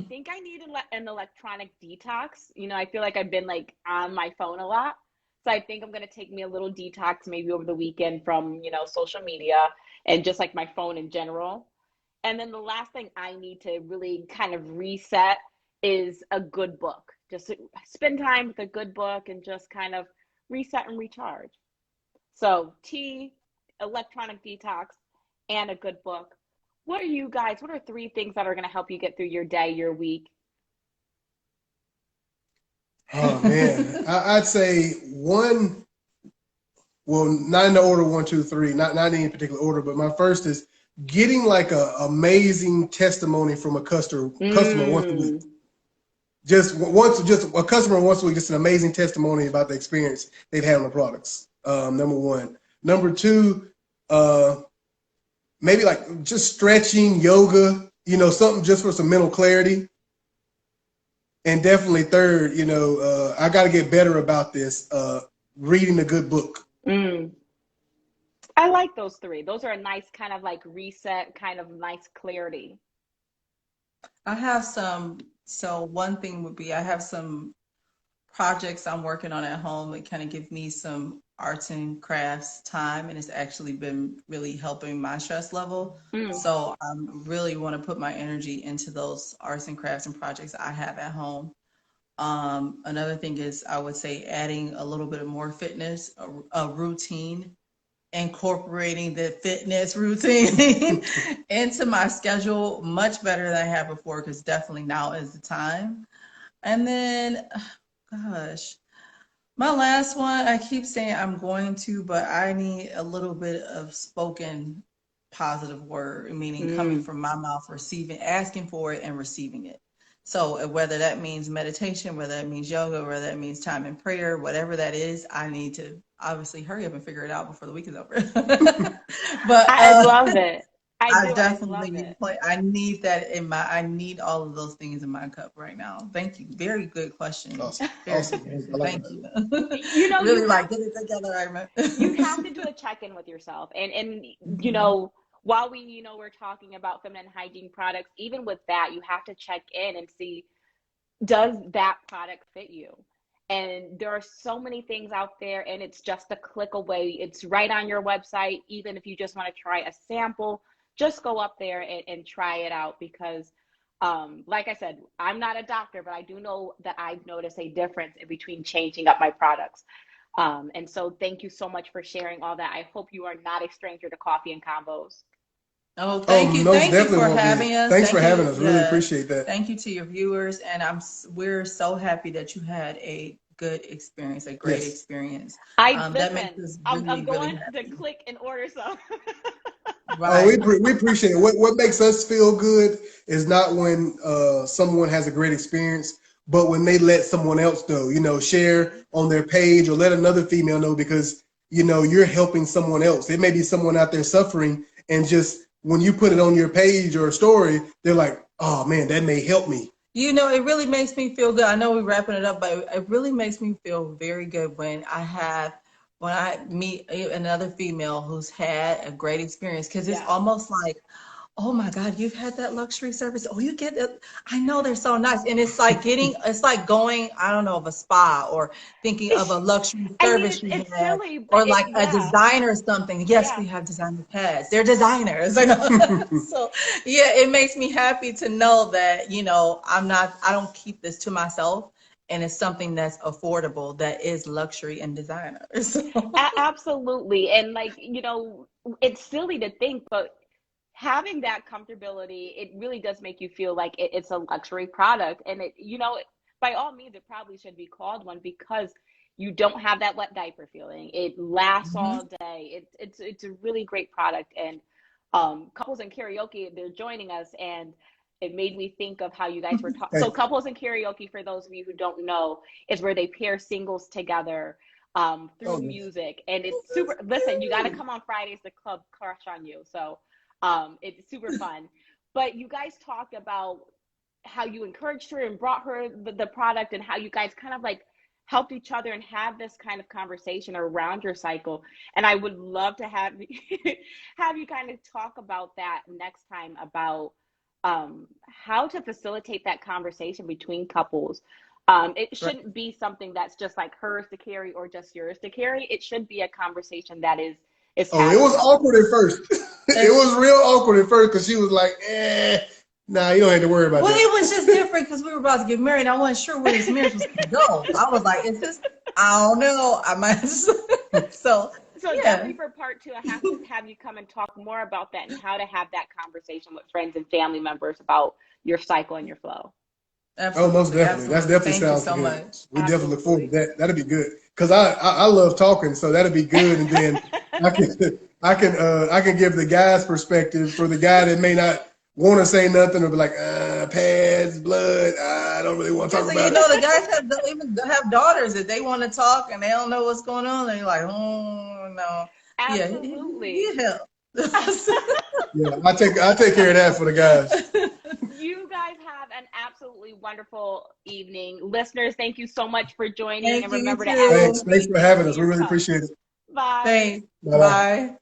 Speaker 1: think I need an electronic detox. I feel like I've been like on my phone a lot. So I think I'm going to take me a little detox maybe over the weekend from, social media and just like my phone in general. And then the last thing I need to really kind of reset is a good book. Just spend time with a good book and just kind of reset and recharge. So tea, electronic detox, and a good book. What are 3 things that are going to help you get through your day, your week?
Speaker 2: Oh man, I'd say one. Well, not in the order 1, 2, 3, not in any particular order, but my first is getting like a amazing testimony from a customer once a week. Just a customer once a week, just an amazing testimony about the experience they've had on the products. Number 1. Number 2, maybe like just stretching, yoga, something just for some mental clarity. And definitely 3rd, I got to get better about this, reading a good book.
Speaker 1: I like those 3. Those are a nice kind of like reset, kind of nice clarity.
Speaker 3: I have so one thing would be, I have some projects I'm working on at home that kind of give me some arts and crafts time, and it's actually been really helping my stress level. So I really want to put my energy into those arts and crafts and projects I have at home. Another thing is, I would say, adding a little bit of more fitness, a routine, incorporating the fitness routine into my schedule much better than I had before, because definitely now is the time. And then, gosh, my last one, I keep saying I'm going to, but I need a little bit of spoken positive word, meaning coming from my mouth, asking for it and receiving it. So whether that means meditation, whether that means yoga, whether that means time in prayer, whatever that is, I need to obviously hurry up and figure it out before the week is over. But
Speaker 1: I love it.
Speaker 3: I definitely I need that I need all of those things in my cup right now. Thank you. Very good question.
Speaker 2: Awesome.
Speaker 3: Thank you.
Speaker 1: Really
Speaker 3: like, get it together.
Speaker 1: You have to do a check-in with yourself. And while we're talking about feminine hygiene products, even with that, you have to check in and see, does that product fit you? And there are so many things out there, and it's just a click away. It's right on your website. Even if you just want to try a sample, just go up there and try it out, because like I said, I'm not a doctor, but I do know that I've noticed a difference in between changing up my products. And so thank you so much for sharing all that. I hope you are not a stranger to coffee and combos.
Speaker 3: Oh,
Speaker 2: Oh,
Speaker 3: thank you.
Speaker 2: most
Speaker 3: Thank you
Speaker 2: definitely
Speaker 3: for
Speaker 2: won't be.
Speaker 3: having us.
Speaker 2: Thanks
Speaker 3: Thank
Speaker 2: for having
Speaker 3: you.
Speaker 2: us. Really
Speaker 3: Yes.
Speaker 2: appreciate that.
Speaker 3: Thank you to your viewers. And we're so happy that you had a good experience, a great
Speaker 2: Yes.
Speaker 3: experience.
Speaker 1: I
Speaker 3: That makes
Speaker 1: listen.
Speaker 3: us
Speaker 1: I'm
Speaker 3: really, really
Speaker 1: going to
Speaker 3: happy.
Speaker 1: click and order some.
Speaker 2: Oh,
Speaker 3: Right.
Speaker 2: we appreciate it. What makes us feel good is not when someone has a great experience, but when they let someone else know, share on their page or let another female know, because you're helping someone else. It may be someone out there suffering, and just when you put it on your page or a story, they're like, oh man, that may help me.
Speaker 3: It really makes me feel good. I know we're wrapping it up, but it really makes me feel very good when I meet another female who's had a great experience, because it's
Speaker 1: Yes.
Speaker 3: almost like, oh my God, you've had that luxury service. Oh, you get it. I know they're so nice. And it's like going, I don't know, of a spa, or thinking of
Speaker 1: It's,
Speaker 3: a luxury
Speaker 1: I mean,
Speaker 3: service you
Speaker 1: it's
Speaker 3: had,
Speaker 1: silly, but
Speaker 3: or like a
Speaker 1: yeah,
Speaker 3: designer or something. Yes,
Speaker 1: yeah.
Speaker 3: we have designer pads. They're designers. I know. So yeah, it makes me happy to know that, I don't keep this to myself. And it's something that's affordable, that is luxury and designer. So.
Speaker 1: Absolutely. And like, it's silly to think, but having that comfortability, it really does make you feel like it's a luxury product. And by all means, it probably should be called one, because you don't have that wet diaper feeling. It lasts all day. It's a really great product. And Couples and Karaoke, they're joining us, and it made me think of how you guys were talking. So
Speaker 2: Thanks.
Speaker 1: Couples and Karaoke, for those of you who don't know, is where they pair singles together
Speaker 2: Oh,
Speaker 1: through
Speaker 2: yes.
Speaker 1: music. And it's super, listen, you got to come on Fridays, the club crush on you. So it's super fun. But you guys talked about how you encouraged her and brought her the product, and how you guys kind of like helped each other and have this kind of conversation around your cycle. And I would love to have have you kind of talk about that next time, about how to facilitate that conversation between couples. It
Speaker 3: Right.
Speaker 1: shouldn't be something that's just like hers to carry or just yours to carry. It should be a conversation that is
Speaker 2: Oh, it
Speaker 1: had
Speaker 2: was
Speaker 1: amongst
Speaker 2: awkward at
Speaker 1: couples.
Speaker 2: first. It was real awkward at first, because she was like, nah, you don't have to worry about
Speaker 3: Well,
Speaker 2: that.
Speaker 3: it was just different because we were about to get married. I wasn't sure where this marriage was going to go. I was like, is this? I don't know. I might. So,
Speaker 1: So
Speaker 3: yeah,
Speaker 1: definitely for part two, I have to have you come and talk more about that, and how to have that conversation with friends and family members about your cycle and your flow.
Speaker 2: Oh, most
Speaker 3: absolutely.
Speaker 2: definitely. That
Speaker 3: Absolutely.
Speaker 2: definitely
Speaker 3: Thank you
Speaker 2: sounds
Speaker 3: so
Speaker 2: good.
Speaker 3: much.
Speaker 2: We definitely look forward to
Speaker 1: Absolutely.
Speaker 2: that. That'll be good, because I love talking, so that'll be good. And then I can I can give the guy's perspective, for the guy that may not want to say nothing, or be like, pads, blood. I don't really want to talk
Speaker 3: Listen,
Speaker 2: about it.
Speaker 3: the guys don't even have daughters that they want to talk and they don't know what's going on. They're like, oh, no. Yeah,
Speaker 1: Absolutely.
Speaker 3: he helped.
Speaker 2: Yeah, I take care of that for the guys.
Speaker 1: You guys have an absolutely wonderful evening. Listeners, thank you so much for joining,
Speaker 3: Thank
Speaker 1: and
Speaker 3: you, you
Speaker 1: remember to add some
Speaker 2: Thanks.
Speaker 3: too.
Speaker 2: Thanks
Speaker 1: sweet
Speaker 2: for
Speaker 1: things
Speaker 2: having
Speaker 1: to
Speaker 2: us. We
Speaker 1: your
Speaker 2: really
Speaker 1: cup.
Speaker 2: appreciate it.
Speaker 1: Bye.
Speaker 3: Thanks.
Speaker 2: Bye bye.
Speaker 3: Bye.